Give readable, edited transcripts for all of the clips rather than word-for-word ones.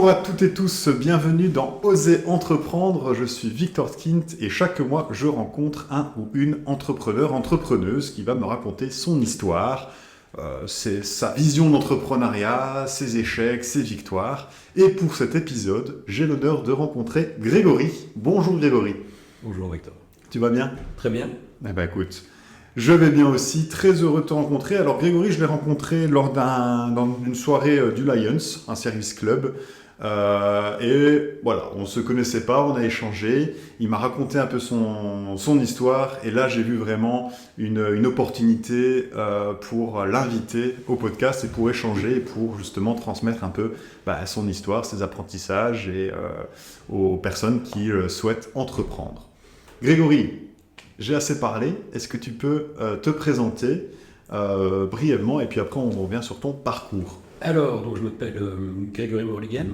Bonjour à toutes et tous, bienvenue dans Oser entreprendre. Je suis Victor Skint et chaque mois je rencontre un ou une entrepreneuse qui va me raconter son histoire, c'est sa vision d'entrepreneuriat, ses échecs, ses victoires. Et pour cet épisode, j'ai l'honneur de rencontrer Grégory. Bonjour Grégory. Bonjour Victor. Tu vas bien ? Très bien. Eh ben écoute, je vais bien aussi, très heureux de te rencontrer. Alors Grégory, je l'ai rencontré lors d'une soirée du Lions, un service club. Et voilà, on ne se connaissait pas, on a échangé. Il m'a raconté un peu son histoire. Et là, j'ai vu vraiment une opportunité pour l'inviter au podcast et pour échanger et pour justement transmettre un peu son histoire, ses apprentissages et aux personnes qui souhaitent entreprendre. Grégory, j'ai assez parlé. Est-ce que tu peux te présenter brièvement et puis après on revient sur ton parcours. Alors, donc je m'appelle Grégory Morligan.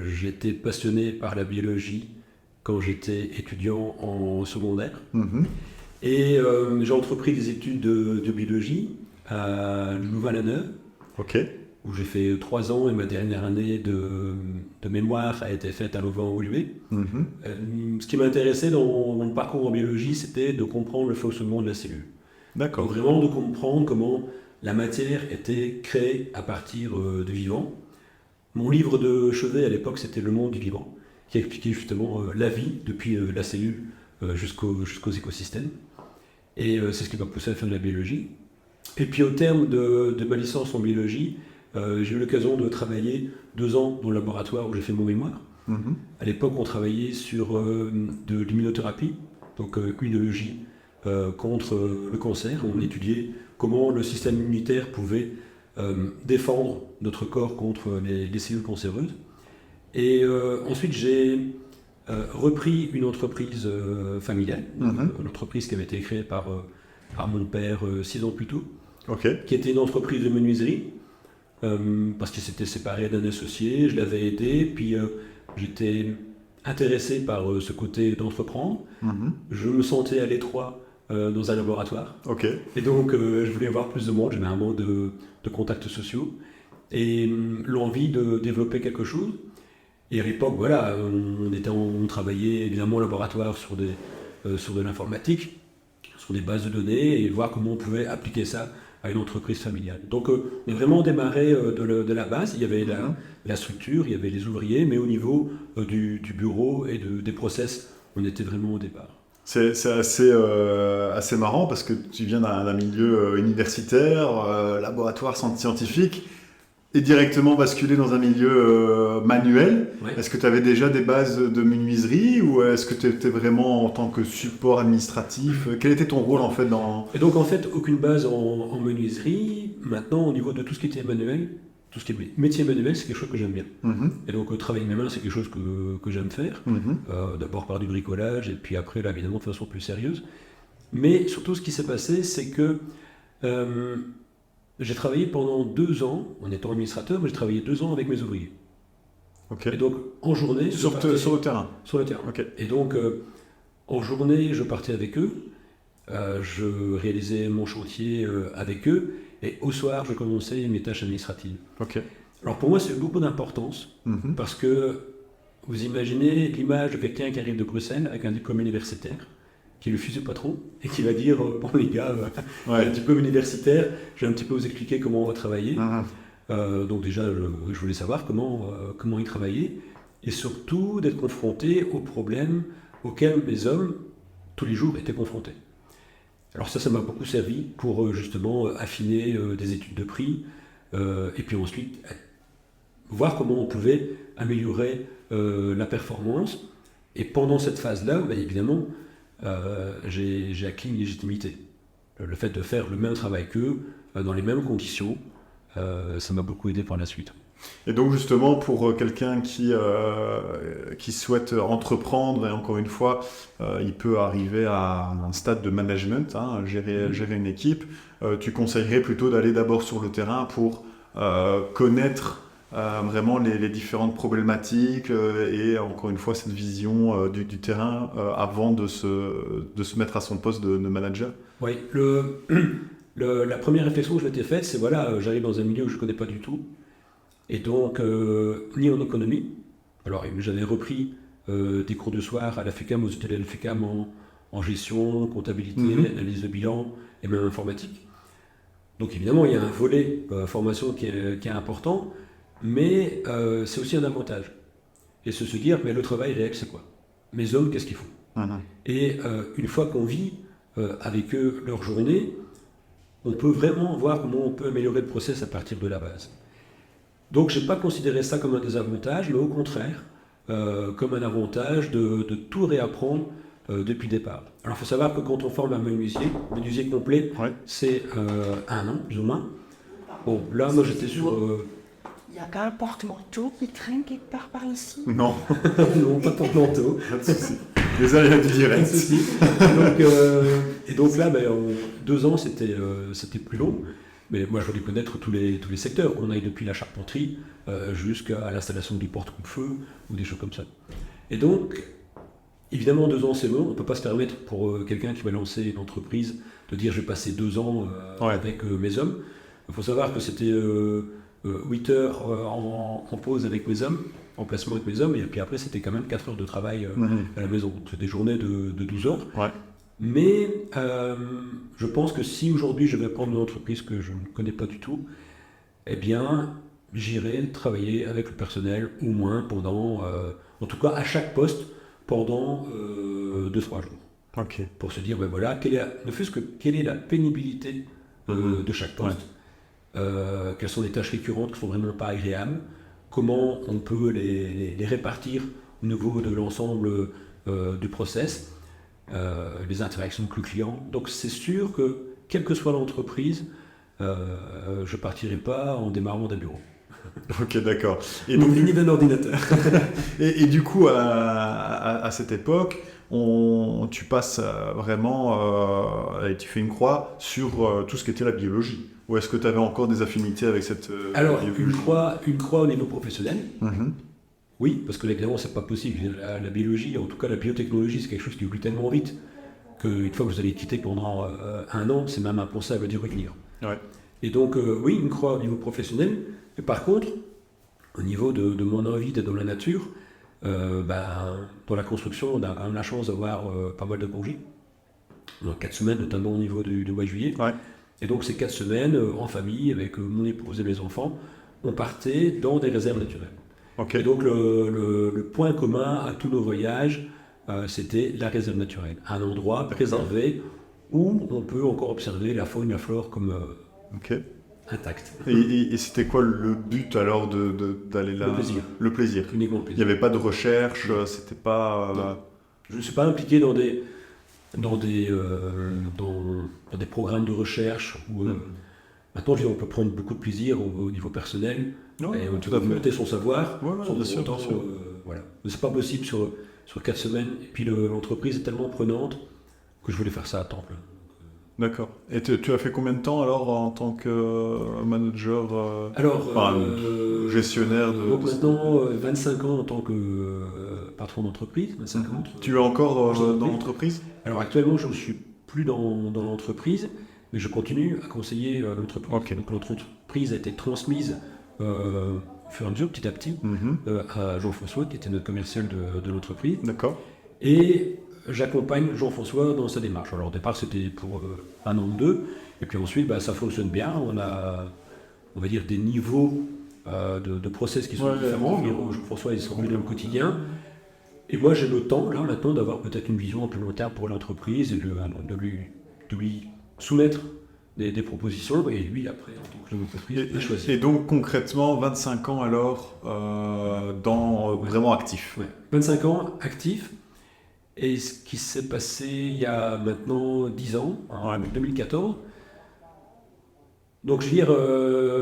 J'étais passionné par la biologie quand j'étais étudiant en secondaire. Et j'ai entrepris des études de biologie à Louvain-la-Neuve. Ok. Où j'ai fait 3 ans et ma dernière année de mémoire a été faite à Louvain-la-Neuve. Ce qui m'intéressait dans mon parcours en biologie, c'était de comprendre le fonctionnement de la cellule. D'accord. Donc vraiment de comprendre comment la matière était créée à partir de vivants. Mon livre de chevet à l'époque, c'était Le monde du vivant, qui expliquait justement la vie depuis la cellule jusqu'aux écosystèmes. Et c'est ce qui m'a poussé à faire de la biologie. Et puis au terme de ma licence en biologie, j'ai eu l'occasion de travailler 2 ans dans le laboratoire où j'ai fait mon mémoire. À l'époque, on travaillait sur de l'immunothérapie, donc immunologie contre le cancer. On étudiait comment le système immunitaire pouvait défendre notre corps contre les cellules cancéreuses. Et ensuite, j'ai repris une entreprise familiale, une entreprise qui avait été créée par mon père 6 ans plus tôt, qui était une entreprise de menuiserie. Parce qu'il s'était séparé d'un associé, je l'avais aidé, puis j'étais intéressé par ce côté d'entreprendre. Je me sentais à l'étroit dans un laboratoire. Et donc je voulais avoir plus de monde, j'avais un manque de contacts sociaux et l'envie de développer quelque chose. Et à l'époque, voilà, on travaillait évidemment au laboratoire sur de l'informatique, sur des bases de données et voir comment on pouvait appliquer ça à une entreprise familiale. Donc on est vraiment démarré de la base. Il y avait la structure, il y avait les ouvriers, mais au niveau du bureau et des process, on était vraiment au départ. C'est assez marrant parce que tu viens d'un milieu universitaire, laboratoire scientifique, et directement basculer dans un milieu manuel. Ouais. Est-ce que tu avais déjà des bases de menuiserie ou est-ce que tu étais vraiment en tant que support administratif ? Quel était ton rôle en fait dans... Et donc en fait, aucune base en menuiserie. Maintenant, au niveau de tout ce qui était manuel, tout ce qui est métier manuel, c'est quelque chose que j'aime bien. Et donc travailler mes mains, c'est quelque chose que j'aime faire. D'abord par du bricolage et puis après, là, évidemment, de façon plus sérieuse. Mais surtout, ce qui s'est passé, c'est que... j'ai travaillé pendant 2 ans, en étant administrateur, mais j'ai travaillé 2 ans avec mes ouvriers. Et donc, en journée... Sur le terrain ? Sur le terrain. Et donc, en journée, je partais avec eux, je réalisais mon chantier avec eux, et au soir, je commençais mes tâches administratives. Alors pour moi, c'est beaucoup d'importance, parce que vous imaginez l'image de quelqu'un qui arrive de Bruxelles avec un diplôme universitaire, qui est le fusil patron, et qui va dire « Bon les gars, un diplôme universitaire, je vais un petit peu vous expliquer comment on va travailler. » Donc déjà, je voulais savoir comment ils travaillaient, et surtout d'être confronté aux problèmes auxquels les hommes, tous les jours, étaient confrontés. Alors ça m'a beaucoup servi pour justement affiner des études de prix, et puis ensuite voir comment on pouvait améliorer la performance. Et pendant cette phase-là, évidemment, j'ai acquis une légitimité. Le fait de faire le même travail qu'eux, dans les mêmes conditions, ça m'a beaucoup aidé par la suite. Et donc justement, pour quelqu'un qui souhaite entreprendre, et encore une fois, il peut arriver à un stade de management, gérer une équipe, tu conseillerais plutôt d'aller d'abord sur le terrain pour connaître vraiment les différentes problématiques et encore une fois cette vision du terrain avant de se mettre à son poste de manager. Oui, la première réflexion que je m'étais faite, c'est voilà, j'arrive dans un milieu que je ne connais pas du tout Et donc, ni en économie. Alors, j'avais repris des cours de soir à la FECAM, aux hôtels de la FECAM en gestion, comptabilité, analyse de bilan et même informatique. Donc évidemment, il y a un volet formation qui est important, mais c'est aussi un avantage. Et se dire, mais le travail réel, c'est quoi? Mes hommes, qu'est-ce qu'ils font? Et une fois qu'on vit avec eux leur journée, on peut vraiment voir comment on peut améliorer le process à partir de la base. Donc je n'ai pas considéré ça comme un désavantage, mais au contraire, comme un avantage de tout réapprendre depuis le départ. Alors il faut savoir que quand on forme un menuisier complet, c'est 1 an, plus ou moins. Bon, là, moi j'étais sur... Il n'y a qu'un porte-manteau qui traîne quelque part par ici. Non. Non, pas de porte-manteau. Pas de souci. Les aléas du direct. Pas de souci. Et donc là, en 2 ans, c'était plus long. Mais moi, je voulais connaître tous les secteurs. On aille depuis la charpenterie jusqu'à l'installation des portes coupe-feu ou des choses comme ça. Et donc, évidemment, 2 ans, c'est long. On ne peut pas se permettre, pour quelqu'un qui va lancer une entreprise, de dire je vais passer 2 ans avec mes hommes. Il faut savoir que c'était 8 heures en pause avec mes hommes, en placement avec mes hommes, et puis après, c'était quand même 4 heures de travail à la maison. C'est des journées de 12 heures. Ouais. Mais je pense que si aujourd'hui je vais prendre une entreprise que je ne connais pas du tout, eh bien, j'irai travailler avec le personnel au moins pendant, en tout cas à chaque poste, pendant 2-3 jours. Ok. Pour se dire, ben voilà, quelle est la pénibilité de chaque poste, quelles sont les tâches récurrentes qui ne sont vraiment pas agréables, comment on peut les répartir au niveau de l'ensemble du process, les interactions avec le client. Donc c'est sûr que, quelle que soit l'entreprise, je ne partirai pas en démarrant d'un bureau. Ok, d'accord. Et donc, ni d'un ordinateur. et du coup, à cette époque, tu passes vraiment, et tu fais une croix sur tout ce qui était la biologie. Ou est-ce que tu avais encore des affinités avec cette Alors, une croix au niveau professionnel. Mm-hmm. Oui, parce que évidemment, c'est pas possible. La biologie, en tout cas la biotechnologie, c'est quelque chose qui évolue tellement vite qu'une fois que vous allez quitter pendant 1 an, c'est même impensable d'y revenir. Ouais. Et donc, oui, une croix au niveau professionnel. Mais par contre, au niveau de mon envie d'être dans la nature, dans la construction, on a quand même la chance d'avoir pas mal de congés. Donc 4 semaines, notamment au niveau du mois de juillet. Ouais. Et donc ces 4 semaines, en famille, avec mon épouse et mes enfants, on partait dans des réserves naturelles. Okay. Et donc le point commun à tous nos voyages, c'était la réserve naturelle. Un endroit préservé où on peut encore observer la faune, la flore comme intacte. Et c'était quoi le but alors d'aller là? Le plaisir. Uniquement le plaisir. Il n'y avait pas de recherche, c'était pas... Je ne suis pas impliqué dans des programmes de recherche où maintenant on peut prendre beaucoup de plaisir au niveau personnel et on peut monter son savoir sans bien sûr. voilà. Mais c'est pas possible sur 4 semaines et puis l'entreprise est tellement prenante que je voulais faire ça à temps plein. D'accord. Et tu as fait combien de temps alors en tant que manager gestionnaire de... Donc maintenant 25 ans en tant que patron d'entreprise. 25 ans. Tu es encore dans l'entreprise? Alors actuellement je ne suis plus dans l'entreprise, mais je continue à conseiller l'entreprise. Okay. Donc l'entreprise a été transmise au fur et à mesure, petit à petit, à Jean-François, qui était notre commercial de l'entreprise. D'accord. Et j'accompagne Jean-François dans sa démarche. Alors au départ c'était pour 1 an ou 2, et puis ensuite ça fonctionne bien. On a, on va dire, des niveaux de process qui sont différents. Jean-François il se rend dans le quotidien. Et moi j'ai le temps là maintenant d'avoir peut-être une vision un peu long terme pour l'entreprise et de lui soumettre des propositions, et lui après en tant que l'entreprise choisir. Et donc concrètement 25 ans alors vraiment actif. Ouais. 25 ans actif. Et ce qui s'est passé il y a maintenant 10 ans, en 2014. Donc je veux dire,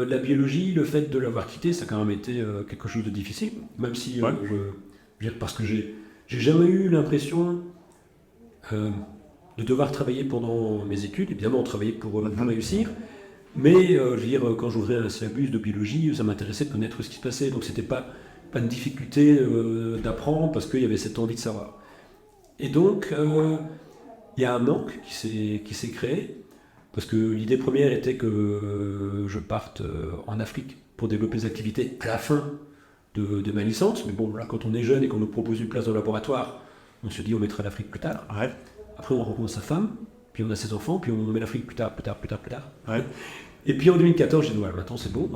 la biologie, le fait de l'avoir quitté, ça a quand même été quelque chose de difficile, même si je veux dire, parce que j'ai jamais eu l'impression de devoir travailler pendant mes études. Évidemment, on travaillait pour réussir, mais je veux dire, quand j'ouvrais un syllabus de biologie, ça m'intéressait de connaître ce qui se passait, donc c'était pas une difficulté d'apprendre parce qu'il y avait cette envie de savoir. Et donc, il y a un manque qui s'est créé parce que l'idée première était que je parte en Afrique pour développer des activités à la fin de ma licence. Mais bon, là, quand on est jeune et qu'on nous propose une place dans le laboratoire, on se dit on mettra l'Afrique plus tard. Ouais. Après, on rencontre sa femme, puis on a ses enfants, puis on met l'Afrique plus tard. Ouais. Et puis en 2014, j'ai dit, ouais, maintenant c'est bon,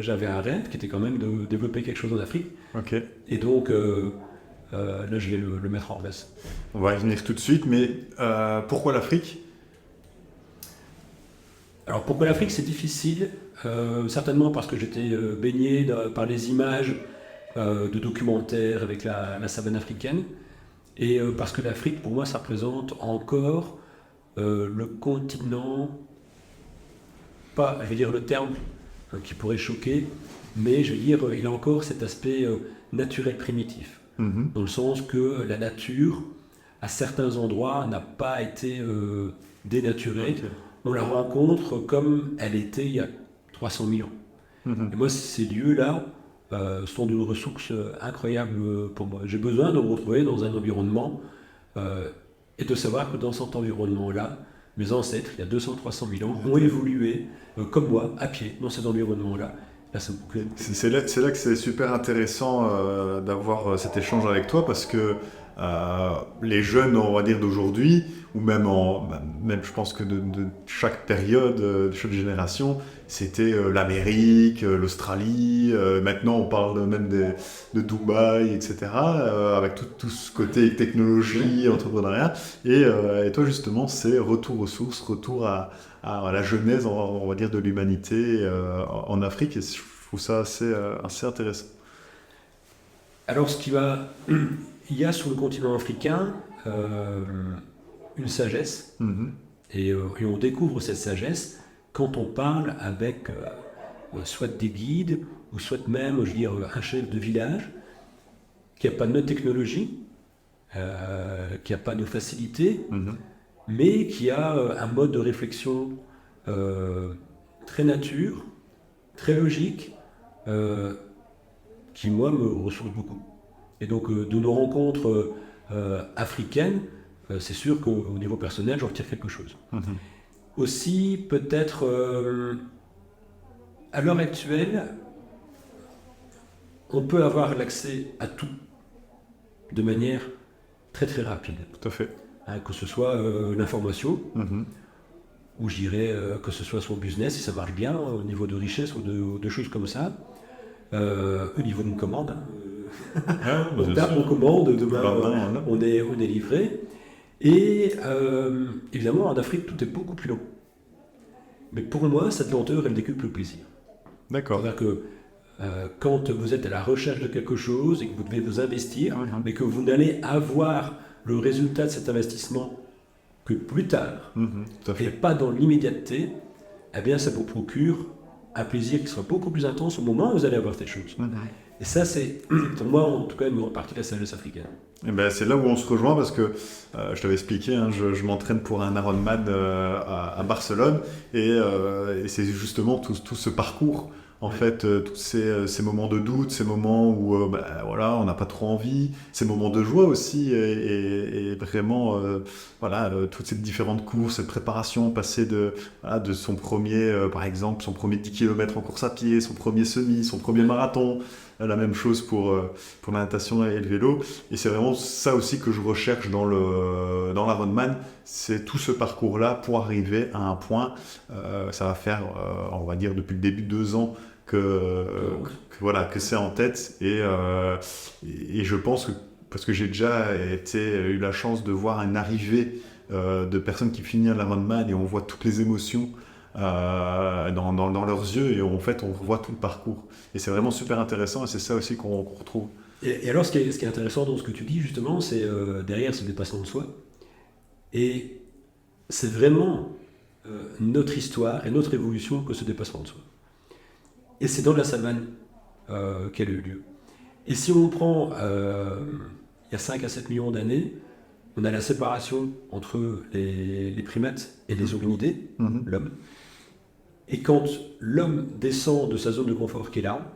j'avais un rêve qui était quand même de développer quelque chose en Afrique. Ok. Et donc, là, je vais le mettre en place. On va y venir tout de suite, mais pourquoi l'Afrique? Alors pourquoi l'Afrique, c'est difficile, certainement parce que j'étais baigné par les images de documentaires avec la savane africaine, et parce que l'Afrique, pour moi, ça représente encore le continent, pas, je vais dire le terme qui pourrait choquer, mais je vais dire, il a encore cet aspect naturel primitif, dans le sens que la nature, à certains endroits, n'a pas été dénaturée. Ok. On la rencontre comme elle était il y a 300 000 ans. Et moi, ces lieux-là sont d'une ressource incroyable pour moi. J'ai besoin de me retrouver dans un environnement et de savoir que dans cet environnement-là, mes ancêtres, il y a 200-300 000 ans, ont évolué comme moi, à pied, dans cet environnement-là. Là, C'est là que c'est super intéressant d'avoir cet échange avec toi, parce que les jeunes, on va dire, d'aujourd'hui, ou même, même je pense que de chaque période, de chaque génération, c'était l'Amérique, l'Australie, maintenant on parle même de Dubaï, etc., avec tout ce côté technologie, entrepreneuriat, et toi justement c'est retour aux sources, retour à la genèse, on va dire, de l'humanité en Afrique, et je trouve ça assez intéressant. Alors, il y a sur le continent africain une sagesse, et on découvre cette sagesse quand on parle avec soit des guides, ou soit même, je veux dire, un chef de village qui n'a pas de technologie, qui n'a pas de facilité, mais qui a un mode de réflexion très nature, très logique, qui, moi, me ressource beaucoup. Et donc, de nos rencontres africaines, c'est sûr qu'au niveau personnel, j'en retire quelque chose. Aussi, peut-être, à l'heure actuelle, on peut avoir l'accès à tout de manière très très rapide. Tout à fait. Que ce soit l'information, ou je dirais que ce soit son business, si ça marche bien, au niveau de richesse ou de choses comme ça, au niveau d'une commande. On tape, on commande, demain on est livré. Et évidemment, en Afrique, tout est beaucoup plus long. Mais pour moi, cette lenteur, elle décuple le plaisir. D'accord. C'est-à-dire que quand vous êtes à la recherche de quelque chose et que vous devez vous investir, mais que vous n'allez avoir le résultat de cet investissement que plus tard, et pas dans l'immédiateté, eh bien, ça vous procure un plaisir qui sera beaucoup plus intense au moment où vous allez avoir ces choses. Et ça, c'est, pour moi, en tout cas, une grande partie de la sagesse africaine. Et ben, c'est là où on se rejoint, parce que je t'avais expliqué, je m'entraîne pour un Ironman à Barcelone, et c'est justement tout ce parcours, en fait, tous ces moments de doute, ces moments où voilà, on n'a pas trop envie, ces moments de joie aussi, et vraiment toutes ces différentes courses, cette préparation, passer de son premier, par exemple, son premier 10 km en course à pied, son premier semi, son premier marathon. La même chose pour la natation et le vélo, et c'est vraiment ça aussi que je recherche dans l'Ironman, c'est tout ce parcours-là pour arriver à un point. Ça va faire, on va dire, depuis le début de 2 ans que c'est en tête, et je pense que, parce que j'ai déjà eu la chance de voir une arrivée de personnes qui finissent l'Ironman, et on voit toutes les émotions dans leurs yeux, et en fait on voit tout le parcours, et c'est vraiment super intéressant, et c'est ça aussi qu'on retrouve. Et alors ce qui est intéressant dans ce que tu dis justement, c'est derrière ce dépassement de soi, et c'est vraiment notre histoire et notre évolution que ce dépassement de soi, et c'est dans la savane qu'elle a eu lieu. Et si on prend il y a 5 à 7 millions d'années, on a la séparation entre les primates et les hominidés, l'homme. Et quand l'homme descend de sa zone de confort qui est l'arbre,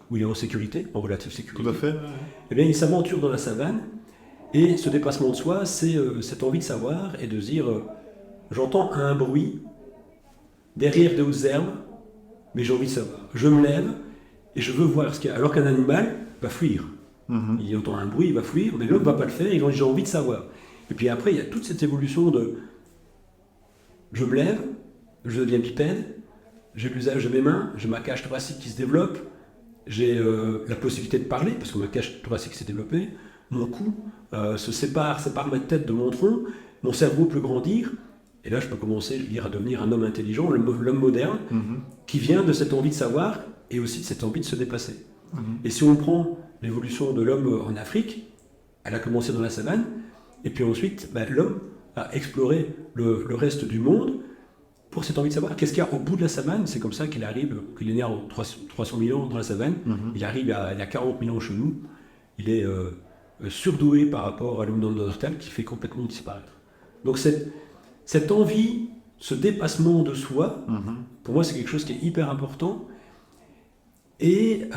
où il est en sécurité, en relative sécurité, tout à fait. Eh bien, il s'aventure dans la savane, et ce dépassement de soi, c'est cette envie de savoir et de dire j'entends un bruit derrière des hautes herbes, mais j'ai envie de savoir. Je me lève et je veux voir ce qu'il y a. Alors qu'un animal va fuir. Il entend un bruit, il va fuir, mais l'homme ne va pas le faire, j'ai envie de savoir. Et puis après, il y a toute cette évolution de je me lève, je deviens bipède, j'ai l'usage de mes mains, j'ai ma cage thoracique qui se développe, j'ai la possibilité de parler, parce que ma cage thoracique s'est développée, mon cou se sépare ma tête de mon tronc, mon cerveau peut grandir, et là je peux commencer à devenir un homme intelligent, l'homme moderne, qui vient de cette envie de savoir, et aussi de cette envie de se dépasser. Et si on prend l'évolution de l'homme en Afrique, elle a commencé dans la savane, et puis ensuite, l'homme a exploré le reste du monde pour cette envie de savoir qu'est-ce qu'il y a au bout de la savane. C'est comme ça qu'il est né en 300 000 ans dans la savane, il arrive il y a 40 000 ans chez nous, il est surdoué par rapport à l'homme néandertal qui fait complètement disparaître. Donc cette envie, ce dépassement de soi, pour moi c'est quelque chose qui est hyper important. Et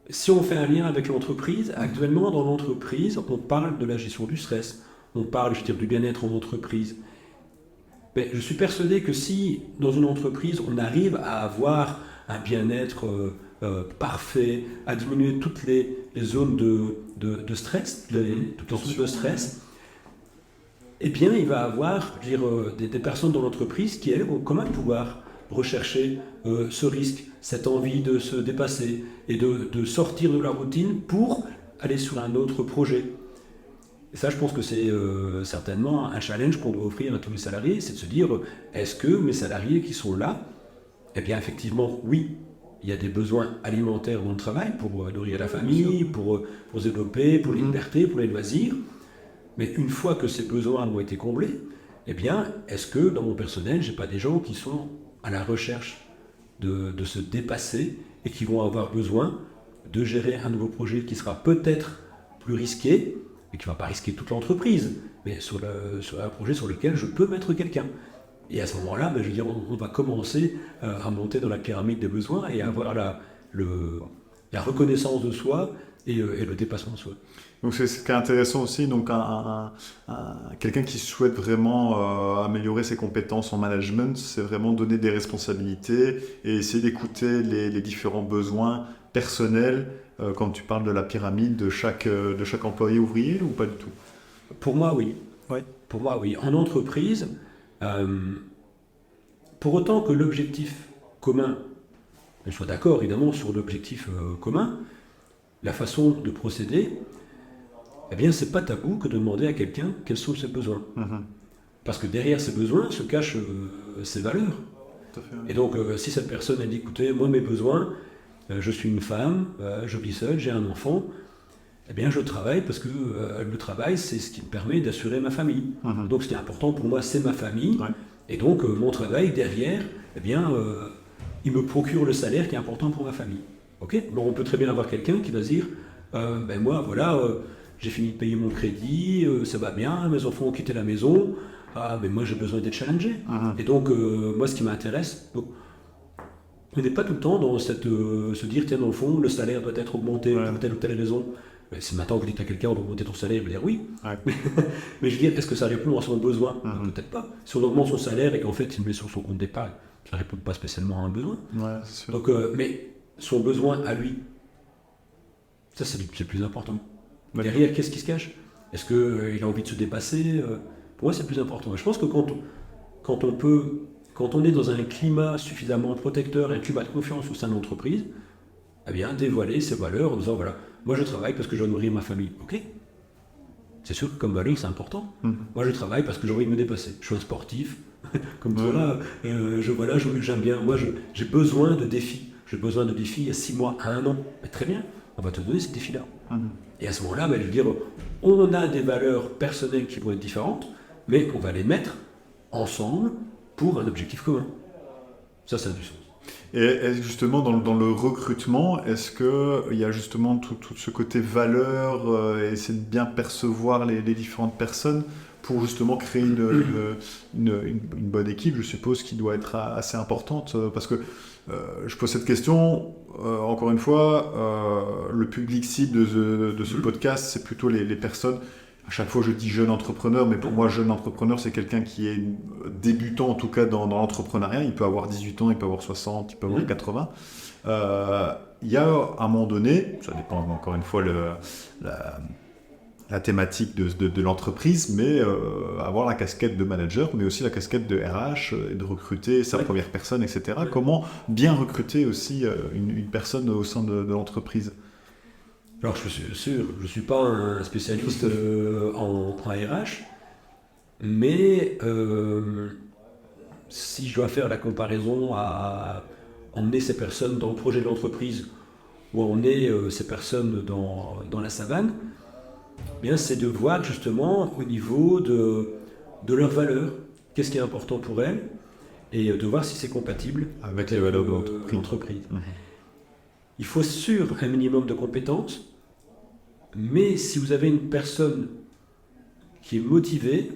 si on fait un lien avec l'entreprise, actuellement dans l'entreprise, on parle de la gestion du stress, on parle, du bien-être en entreprise. Mais je suis persuadé que si, dans une entreprise, on arrive à avoir un bien-être parfait, à diminuer toutes les zones de stress, toutes les sources de stress, eh bien, il va avoir des personnes dans l'entreprise qui, elles, vont quand même pouvoir rechercher ce risque, cette envie de se dépasser et de sortir de la routine pour aller sur un autre projet. Et ça, je pense que c'est certainement un challenge qu'on doit offrir à tous les salariés, c'est de se dire, est-ce que mes salariés qui sont là, eh bien effectivement, oui, il y a des besoins alimentaires dans le travail pour nourrir la famille, pour se développer, pour les libertés, pour les loisirs, mais une fois que ces besoins ont été comblés, eh bien, est-ce que dans mon personnel, j'ai pas des gens qui sont à la recherche de se dépasser et qui vont avoir besoin de gérer un nouveau projet qui sera peut-être plus risqué, et qui ne va pas risquer toute l'entreprise, mais sur un projet sur lequel je peux mettre quelqu'un. Et à ce moment-là, on va commencer à monter dans la pyramide des besoins et avoir la reconnaissance de soi et le dépassement de soi. Donc c'est ce qui est intéressant aussi, donc quelqu'un qui souhaite vraiment améliorer ses compétences en management, c'est vraiment donner des responsabilités et essayer d'écouter les différents besoins personnels quand tu parles de la pyramide de chaque employé ouvrier ou pas du tout? Pour moi, oui. Ouais. Pour moi, oui. En entreprise, pour autant que l'objectif commun, on soit d'accord évidemment sur l'objectif commun, la façon de procéder, eh bien, c'est pas tabou que de demander à quelqu'un quels sont ses besoins. Parce que derrière ces besoins se cachent ses valeurs. Tout à fait, ouais. Et donc, si cette personne elle dit, écoutez, moi mes besoins, je suis une femme, je vis seule, j'ai un enfant, eh bien je travaille parce que le travail c'est ce qui me permet d'assurer ma famille. Donc ce qui est important pour moi c'est ma famille, et donc mon travail derrière, eh bien il me procure le salaire qui est important pour ma famille. Ok. Donc on peut très bien avoir quelqu'un qui va se dire, moi voilà, j'ai fini de payer mon crédit, ça va bien, mes enfants ont quitté la maison, mais moi j'ai besoin d'être challengé. Et donc moi ce qui m'intéresse, on n'est pas tout le temps dans se dire, tiens, dans le fond, le salaire doit être augmenté pour telle ou telle raison. Mais si maintenant vous dites à quelqu'un, on doit augmenter ton salaire, il va dire oui. Mais je veux dire, est-ce que ça répond à son besoin? Peut-être pas. Si on augmente son salaire et qu'en fait, il le met sur son compte d'épargne, ça ne répond pas spécialement à un besoin. Ouais, c'est sûr. Donc, mais son besoin à lui, ça, c'est le plus important. Derrière, qu'est-ce qui se cache? Est-ce qu'il a envie de se dépasser? Pour moi, c'est le plus important. Et je pense que quand on est dans un climat suffisamment protecteur, un climat de confiance au sein de l'entreprise, eh bien, dévoiler ses valeurs en disant, voilà, moi je travaille parce que je dois nourrir ma famille. Ok. C'est sûr que comme valeur, c'est important. Moi je travaille parce que j'ai envie de me dépasser. Je suis un sportif, comme toi là, j'aime bien. Moi j'ai besoin de défis. J'ai besoin de défis il y a 6 mois, à 1 an. Mais très bien, on va te donner ces défis-là. Et à ce moment-là, je veux dire, on a des valeurs personnelles qui vont être différentes, mais on va les mettre ensemble pour un objectif commun. Ça a du sens. Et justement, dans le recrutement, est-ce qu'il y a justement tout ce côté valeur, essayer de bien percevoir les différentes personnes pour justement créer une bonne équipe, je suppose, qui doit être assez importante, parce que je pose cette question, encore une fois, le public cible de ce podcast, c'est plutôt les personnes À chaque fois, je dis jeune entrepreneur, mais pour moi, jeune entrepreneur, c'est quelqu'un qui est débutant, en tout cas dans l'entrepreneuriat. Il peut avoir 18 ans, il peut avoir 60, il peut avoir 80. Il y a à un moment donné, ça dépend encore une fois la thématique de l'entreprise, mais avoir la casquette de manager, mais aussi la casquette de RH, et de recruter sa première personne, etc. Comment bien recruter aussi une personne au sein de l'entreprise? Alors je suis sûr, je ne suis pas un spécialiste en RH, mais si je dois faire la comparaison à emmener ces personnes dans le projet de l'entreprise ou emmener ces personnes dans la savane, eh bien, c'est de voir justement au niveau de leurs valeurs, qu'est-ce qui est important pour elles, et de voir si c'est compatible avec les valeurs de l'entreprise. Il faut sûr un minimum de compétences, mais si vous avez une personne qui est motivée,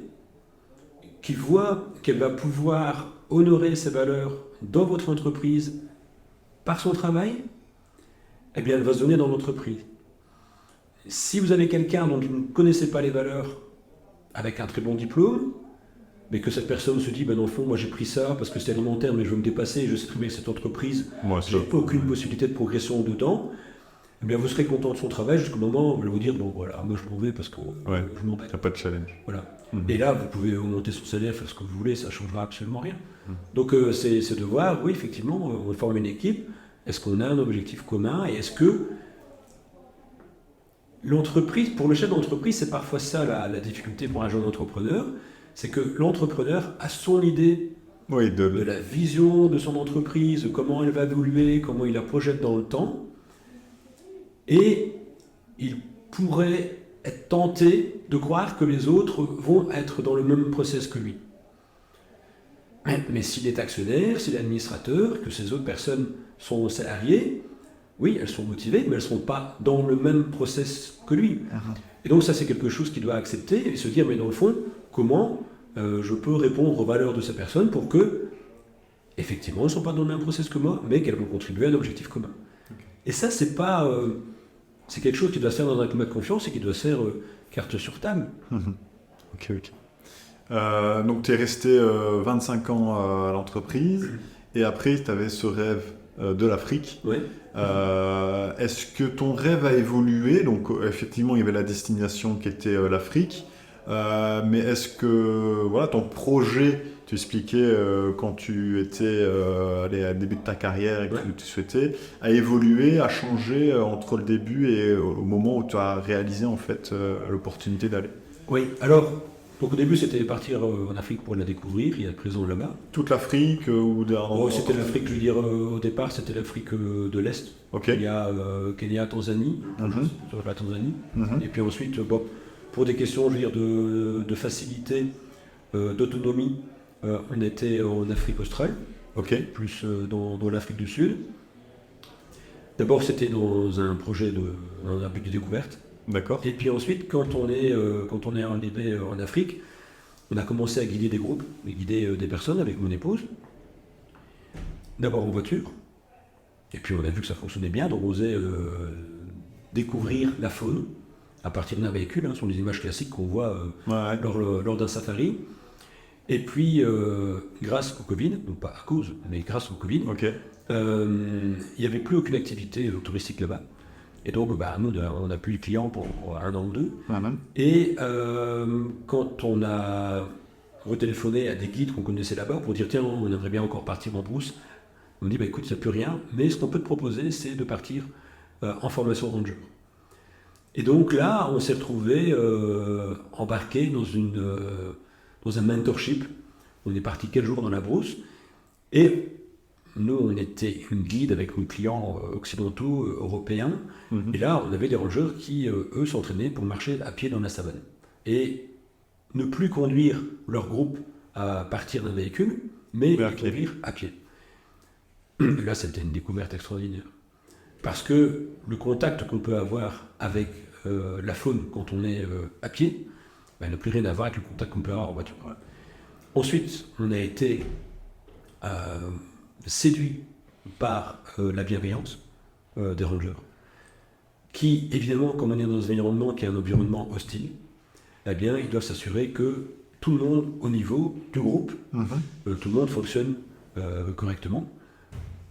qui voit qu'elle va pouvoir honorer ses valeurs dans votre entreprise par son travail, eh bien elle va se donner dans l'entreprise. Si vous avez quelqu'un dont vous ne connaissez pas les valeurs avec un très bon diplôme, mais que cette personne se dit, ben, dans le fond, moi j'ai pris ça parce que c'est alimentaire, mais je veux me dépasser, je sais très bien que cette entreprise, je n'ai aucune possibilité de progression dedans, eh bien, vous serez content de son travail jusqu'au moment où elle va vous dire, bon voilà, moi je m'en vais parce que je m'embête. Il n'y a pas de challenge. Voilà. Et là, vous pouvez augmenter son salaire, faire ce que vous voulez, ça ne changera absolument rien. Donc c'est de voir, oui, effectivement, on forme une équipe, est-ce qu'on a un objectif commun, et est-ce que l'entreprise, pour le chef d'entreprise, c'est parfois ça la difficulté pour un jeune entrepreneur, c'est que l'entrepreneur a son idée de la vision de son entreprise, de comment elle va évoluer, comment il la projette dans le temps, et il pourrait être tenté de croire que les autres vont être dans le même process que lui. Mais s'il est actionnaire, s'il est administrateur, que ces autres personnes sont salariées, oui, elles sont motivées, mais elles ne sont pas dans le même process que lui. Et donc ça, c'est quelque chose qu'il doit accepter et se dire, mais dans le fond, comment je peux répondre aux valeurs de ces personnes pour que, effectivement, elles ne sont pas dans le même process que moi, mais qu'elles vont contribuer à un objectif commun. Et ça, c'est pas... c'est quelque chose qui doit se faire dans un climat de confiance et qui doit se faire carte sur table. Ok. Donc tu es resté 25 ans à l'entreprise et après tu avais ce rêve de l'Afrique. Oui. Est-ce que ton rêve a évolué? Donc effectivement il y avait la destination qui était l'Afrique, mais est-ce que ton projet, tu expliquais quand tu étais allé à début de ta carrière et que tu souhaitais, a évolué, a changé entre le début et au moment où tu as réalisé en fait l'opportunité d'aller? Oui, alors donc au début c'était partir en Afrique pour la découvrir, il y a de présent là-bas. Toute l'Afrique ou c'était l'Afrique, je veux dire, au départ c'était l'Afrique de l'Est. Il y a Kenya, Tanzanie, sur la Tanzanie. Et puis ensuite, pour des questions, je veux dire, de facilité, d'autonomie, on était en Afrique australe, plus dans l'Afrique du Sud. D'abord c'était dans un projet dans un but de découverte. D'accord. Et puis ensuite, quand on est arrivé en Afrique, on a commencé à guider des groupes, guider des personnes avec mon épouse. D'abord en voiture. Et puis on a vu que ça fonctionnait bien, donc on osait découvrir la faune à partir d'un véhicule. Ce sont des images classiques qu'on voit lors d'un safari. Et puis, grâce au Covid, donc pas à cause, mais grâce au Covid, il n'y avait plus aucune activité touristique là-bas. Et donc, nous, on a plus de clients pour 1 an ou 2. Et quand on a retéléphoné à des guides qu'on connaissait là-bas pour dire, tiens, on aimerait bien encore partir en brousse, on dit, écoute, il n'y a plus rien, mais ce qu'on peut te proposer, c'est de partir en formation ranger. Et donc là, on s'est retrouvé embarqué dans un mentorship. On est parti 4 jours dans la brousse. Et nous, on était une guide avec nos clients occidentaux, européens. Et là, on avait des rangers qui, eux, s'entraînaient pour marcher à pied dans la savane. Et ne plus conduire leur groupe à partir d'un véhicule, mais conduire à pied. Et là, c'était une découverte extraordinaire. Parce que le contact qu'on peut avoir avec la faune quand on est à pied, n'a plus rien à voir avec le contact qu'on peut avoir en voiture. Ensuite, on a été séduit par la bienveillance des rangers, qui, évidemment, comme on est dans un environnement qui est un environnement hostile, eh bien, ils doivent s'assurer que tout le monde, au niveau du groupe, tout le monde fonctionne correctement.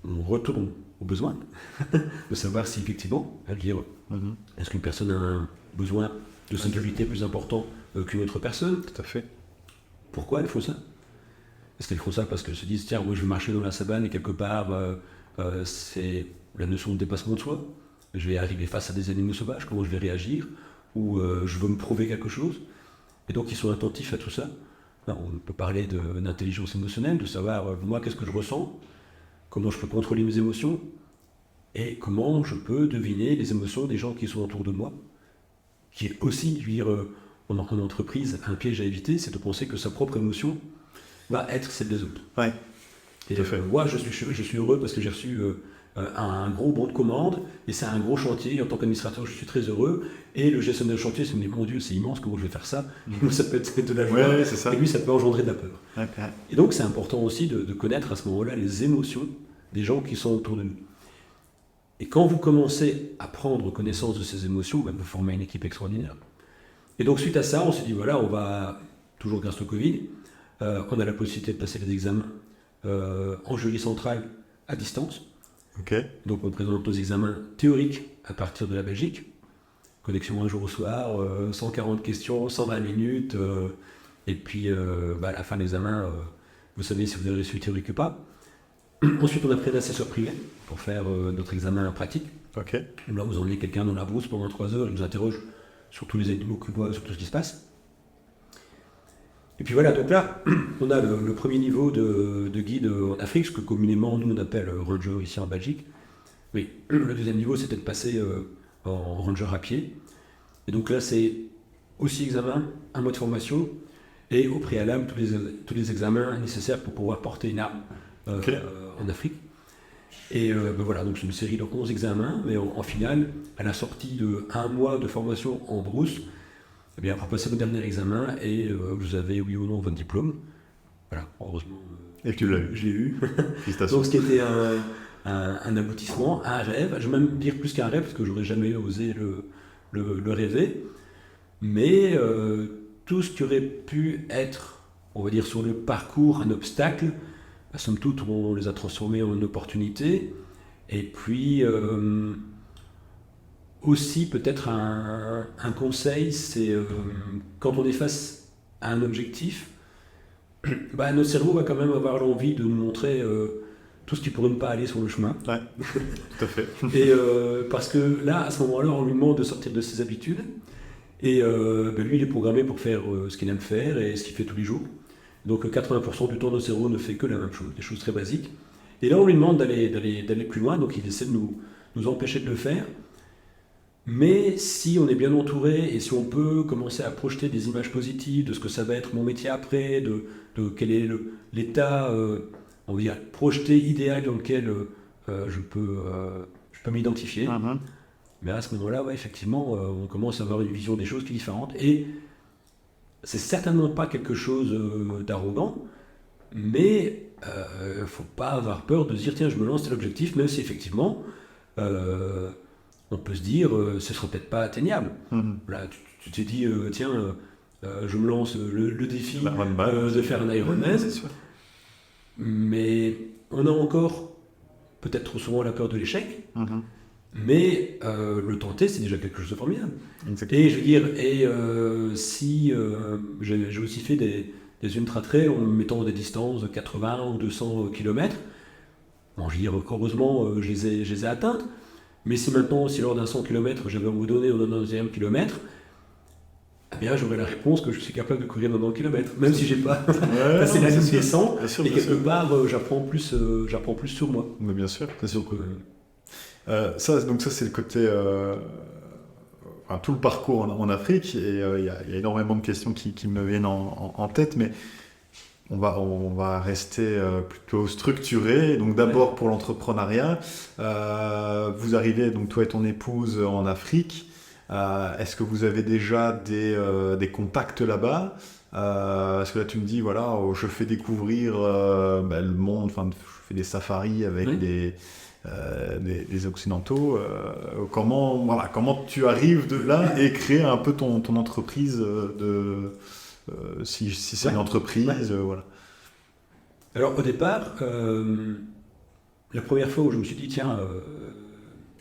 On retourne au besoin de savoir si effectivement, est-ce qu'une personne a un besoin de sécurité plus important qu'une autre personne. Tout à fait. Pourquoi elles font ça? Est-ce qu'elles font ça parce qu'elles se disent, tiens, moi je vais marcher dans la savane et quelque part, c'est la notion de dépassement de soi. Je vais arriver face à des animaux sauvages, comment je vais réagir? Ou je veux me prouver quelque chose? Et donc ils sont attentifs à tout ça. Alors, on peut parler d'intelligence émotionnelle, de savoir, moi, qu'est-ce que je ressens? Comment je peux contrôler mes émotions? Et comment je peux deviner les émotions des gens qui sont autour de moi? Qui est aussi, je veux dire, en entreprise, un piège à éviter, c'est de penser que sa propre émotion va être celle des autres. Ouais. Et moi, je suis heureux parce que j'ai reçu un gros bon de commande, et c'est un gros chantier. En tant qu'administrateur, je suis très heureux. Et le gestionnaire de chantier se me dit, mon Dieu, c'est immense, comment je vais faire ça? Ça peut être de la joie, c'est ça. et lui, ça peut engendrer de la peur. Ouais. Et donc, c'est important aussi de connaître à ce moment-là les émotions des gens qui sont autour de nous. Et quand vous commencez à prendre connaissance de ces émotions, vous formez une équipe extraordinaire. Et donc, suite à ça, on s'est dit, voilà, on va, toujours grâce au Covid, on a la possibilité de passer les examens en jury central à distance. Okay. Donc, on présente nos examens théoriques à partir de la Belgique. Connexion un jour au soir, 140 questions, 120 minutes. Et puis, à la fin de l'examen, vous savez si vous avez réussi théorique ou pas. Ensuite, on a pris un assesseur privé pour faire notre examen pratique. Okay. Là, vous emmenez quelqu'un dans la brousse pendant 3 heures, il nous interroge sur tous les animaux qu'il voit, sur tout ce qui se passe. Et puis voilà, donc là, on a le premier niveau de guide en Afrique, ce que communément nous on appelle ranger ici en Belgique. Oui, le deuxième niveau, c'était de passer en ranger à pied. Et donc là, c'est aussi examen, un mois de formation, et au préalable, tous les examens nécessaires pour pouvoir porter une arme en Afrique. Et voilà, donc c'est une série de 11 examens, mais en finale, à la sortie de 1 mois de formation en brousse, eh bien, après passer votre dernier examen et vous avez, oui ou non, votre diplôme. Voilà, heureusement, et tu l'as eu. Je l'ai eu. Félicitations. Donc, ce qui était un aboutissement, un rêve, je vais même dire plus qu'un rêve, parce que j'aurais jamais osé le rêver, mais tout ce qui aurait pu être, on va dire, sur le parcours, un obstacle, somme toute, on les a transformés en une opportunité. Et puis, aussi, peut-être un conseil, c'est quand on est face à un objectif, notre cerveau va quand même avoir l'envie de nous montrer tout ce qui pourrait ne pas aller sur le chemin. Ouais, tout à fait. Et parce que là, à ce moment-là, on lui demande de sortir de ses habitudes. Et lui, il est programmé pour faire ce qu'il aime faire et ce qu'il fait tous les jours. Donc 80% du temps, notre cerveau ne fait que la même chose, des choses très basiques. Et là, on lui demande d'aller plus loin, donc il essaie de nous empêcher de le faire. Mais si on est bien entouré et si on peut commencer à projeter des images positives de ce que ça va être mon métier après, de quel est l'état, on va dire, projeté idéal dans lequel je peux m'identifier, mais à ce moment-là, ouais, effectivement, on commence à avoir une vision des choses qui est différente. Et c'est certainement pas quelque chose d'arrogant, mais il ne faut pas avoir peur de se dire, tiens, je me lance, c'est l'objectif, même si effectivement, on peut se dire, ce ne sera peut-être pas atteignable. Là, tu t'es dit, tiens, je me lance le défi de faire un Ironman, mais on a encore peut-être trop souvent la peur de l'échec. Mais le tenter, c'est déjà quelque chose de formidable. Exactement. Et je veux dire, si j'ai aussi fait des ultra-trails en mettant des distances de 80 ou 200 km, bon, je veux dire, heureusement, je les ai atteintes. Mais si maintenant, si lors d'un 100 km, j'avais abandonné au 90e kilomètre, eh bien, j'aurais la réponse que je suis capable de courir 90 km, même si j'ai pas passé la ligne des 100, et quelque part, j'apprends plus sur moi. Mais bien sûr. C'est sûr que... ça, c'est le côté, tout le parcours en Afrique, et il y a énormément de questions qui me viennent en tête, mais on va rester plutôt structuré. Donc d'abord pour l'entrepreneuriat, vous arrivez, donc toi et ton épouse, en Afrique. Est-ce que vous avez déjà des contacts là-bas? Parce que là, tu me dis, voilà, je fais découvrir le monde, enfin, je fais des safaris avec des Occidentaux. Comment tu arrives de là et créer un peu ton entreprise si c'est une entreprise, voilà. Alors au départ, la première fois où je me suis dit, tiens,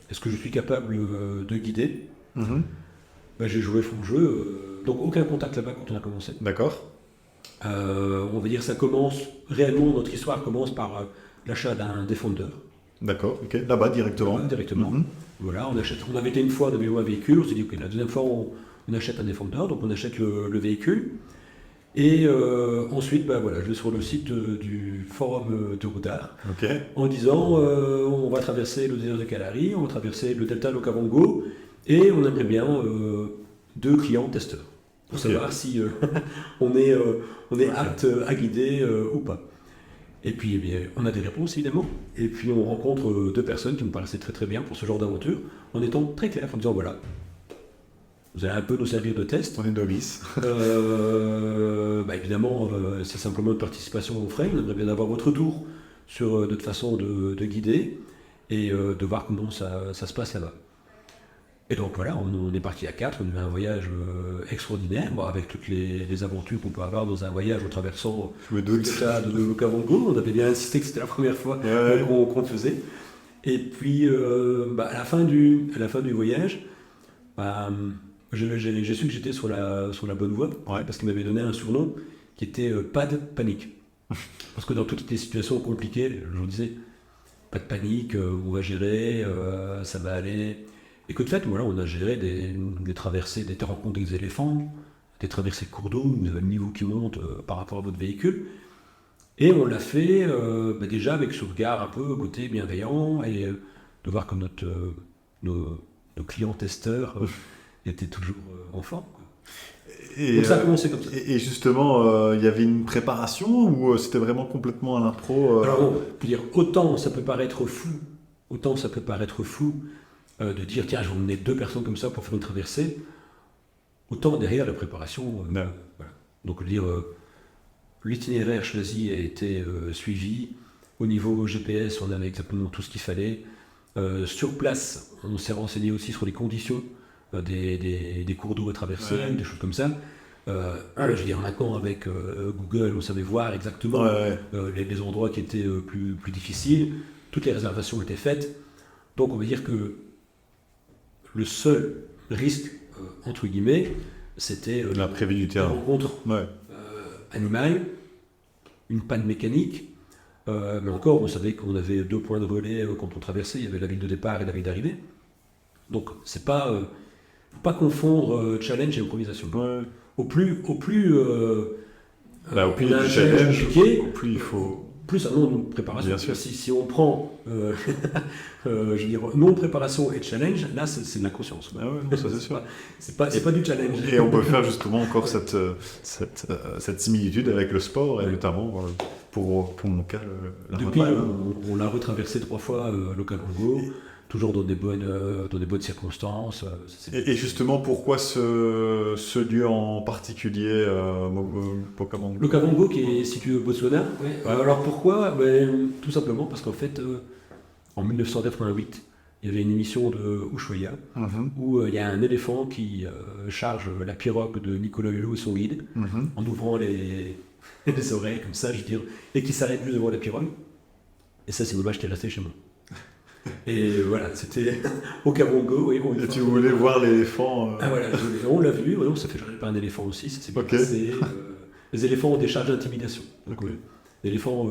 est-ce que je suis capable de guider? Mhm. J'ai joué fond jeu, donc aucun contact là-bas quand on a commencé. D'accord. On va dire ça commence, réellement notre histoire commence par l'achat d'un Defender. D'accord, ok. Là-bas, directement. Directement. Mhm. Voilà, on avait été une fois, on avait loué un véhicule, on s'est dit, ok, la deuxième fois on achète un Defender, donc on achète le véhicule. Et ensuite, je vais sur le site du forum de Routard Ok. en disant on va traverser le désert de Kalahari, on va traverser le delta de l'Okavango et on aimerait bien 2 clients testeurs pour savoir si on est apte à guider ou pas. Et puis eh bien, on a des réponses évidemment, et puis on rencontre 2 personnes qui nous paraissaient très très bien pour ce genre d'aventure, en étant très clair, en disant voilà, vous allez un peu nous servir de test. On est novice. Évidemment, c'est simplement une participation aux frais. On aimerait bien avoir votre tour sur notre façon de guider et de voir comment ça se passe là-bas. Et donc voilà, on est parti à 4, on a eu un voyage extraordinaire, avec toutes les aventures qu'on peut avoir dans un voyage en traversant Je me doute. l'État de l'Okavango. On avait bien insisté que c'était la première fois qu'on faisait. Et puis à la fin du voyage, j'ai su que j'étais sur la bonne voie, parce qu'il m'avait donné un surnom qui était pas de panique. Parce que dans toutes les situations compliquées, je vous disais, pas de panique, on va gérer, ça va aller. Et que de fait, voilà, on a géré des traversées, des rencontres des éléphants, des traversées de cours d'eau, vous avez le niveau qui monte par rapport à votre véhicule. Et on l'a fait déjà avec ce regard un peu côté bienveillant, et de voir que nos clients testeurs étaient toujours en forme. Donc ça a commencé comme ça. Et justement, il y avait une préparation ou c'était vraiment complètement à l'impro Alors on peut dire, autant ça peut paraître fou de dire tiens, je vais emmener 2 personnes comme ça pour faire une traversée, autant derrière la préparation. Voilà. Donc dire l'itinéraire choisi a été suivi. Au niveau GPS, on avait exactement tout ce qu'il fallait. Sur place, on s'est renseigné aussi sur les conditions des cours d'eau à traverser, des choses comme ça. Je veux dire, maintenant avec Google, on savait voir exactement les endroits qui étaient plus difficiles. Toutes les réservations étaient faites. Donc on va dire que le seul risque, entre guillemets, c'était l'imprévu du terrain. Une rencontre animale, une panne mécanique. Mais encore, on savait qu'on avait 2 points de relais quand on traversait. Il y avait la ville de départ et la ville d'arrivée. Donc c'est pas... faut pas confondre challenge et improvisation. Au plus challenge, compliqué, au plus il faut... Plus un nom de préparation. Bien sûr. Si on prend je veux dire, nom de préparation et challenge, là c'est de l'inconscience. Ah ouais, non, ça c'est sûr. C'est pas du challenge. Et on peut faire justement encore cette similitude avec le sport, et notamment pour mon cas, la Depuis, retraite. on l'a retraversé 3 fois l'Okavango, toujours dans des bonnes circonstances. Et justement, pourquoi ce lieu en particulier, Okavango? L'Okavango qui est situé au Botswana. Alors pourquoi? Tout simplement parce qu'en fait, en 1988, il y avait une émission de Ushuaïa où il y a un éléphant qui charge la pirogue de Nicolas Hulot et son guide en ouvrant les oreilles comme ça, je veux dire, et qui s'arrête juste devant la pirogue. Et ça, c'est dommage, j'étais resté chez moi. Et voilà, c'était Okavango. Oui, et tu voulais voir l'éléphant voilà, on l'a vu, on s'est fait charger par un éléphant aussi, ça s'est bien passé. Les éléphants ont des charges d'intimidation. L'éléphant,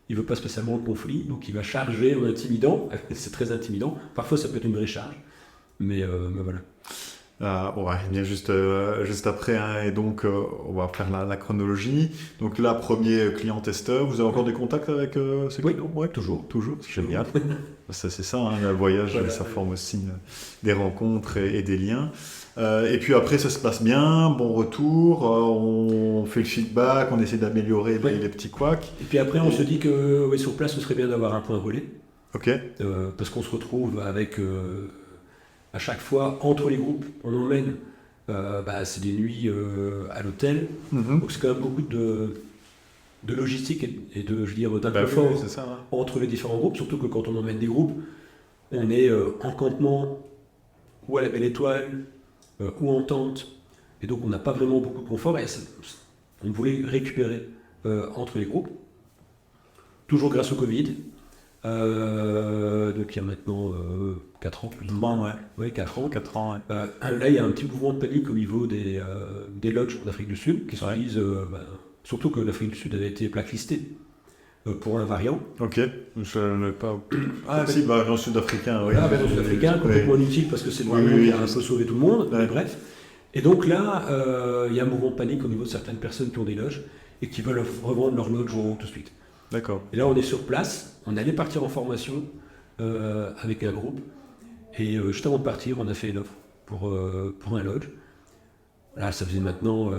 il ne veut pas spécialement de conflit, donc il va charger en intimidant, c'est très intimidant. Parfois, ça peut être une vraie charge, mais voilà. Bien juste après, et donc on va faire la chronologie. Donc là, premier client testeur, vous avez encore des contacts avec ces clients? Oui, toujours, c'est génial. C'est ça, le voyage, ça forme aussi des rencontres et des liens. Et puis après, ça se passe bien, bon retour, on fait le feedback, on essaie d'améliorer les petits couacs. Et puis après, on se dit que sur place, ce serait bien d'avoir un point relais. Ok. Parce qu'on se retrouve avec... à chaque fois, entre les groupes, on emmène c'est des nuits à l'hôtel. Mhm. Donc c'est quand même beaucoup de logistique et de, je veux dire, Bah d'inconfort oui, c'est ça. Ouais. entre les différents groupes, surtout que quand on emmène des groupes, on est en campement ou à la Belle Étoile ou en tente, et donc on n'a pas vraiment beaucoup de confort, et on voulait récupérer entre les groupes, toujours grâce au Covid, donc il y a maintenant 4 ans, plus ou moins. Bon, ouais. Oui, 4 ans. 4 ans, ouais. Là, il y a un petit mouvement de panique au niveau des lodges d'Afrique du Sud, qui se Ouais. disent, surtout que l'Afrique du Sud avait été blacklistée pour un variant. Ok, je n'ai pas... Ah si, variant sud-africain, oui. Là, dans sud-africain, complètement inutile parce que c'est le Oui, variant oui, qui a oui. un peu sauvé tout le monde, Ouais. mais bref. Et donc là, il y a un mouvement de panique au niveau de certaines personnes qui ont des loges et qui veulent revendre leur loge tout de suite. D'accord. Et là, on est sur place, on allait partir en formation avec un groupe, et juste avant de partir, on a fait une offre pour un lodge. Là, ça faisait maintenant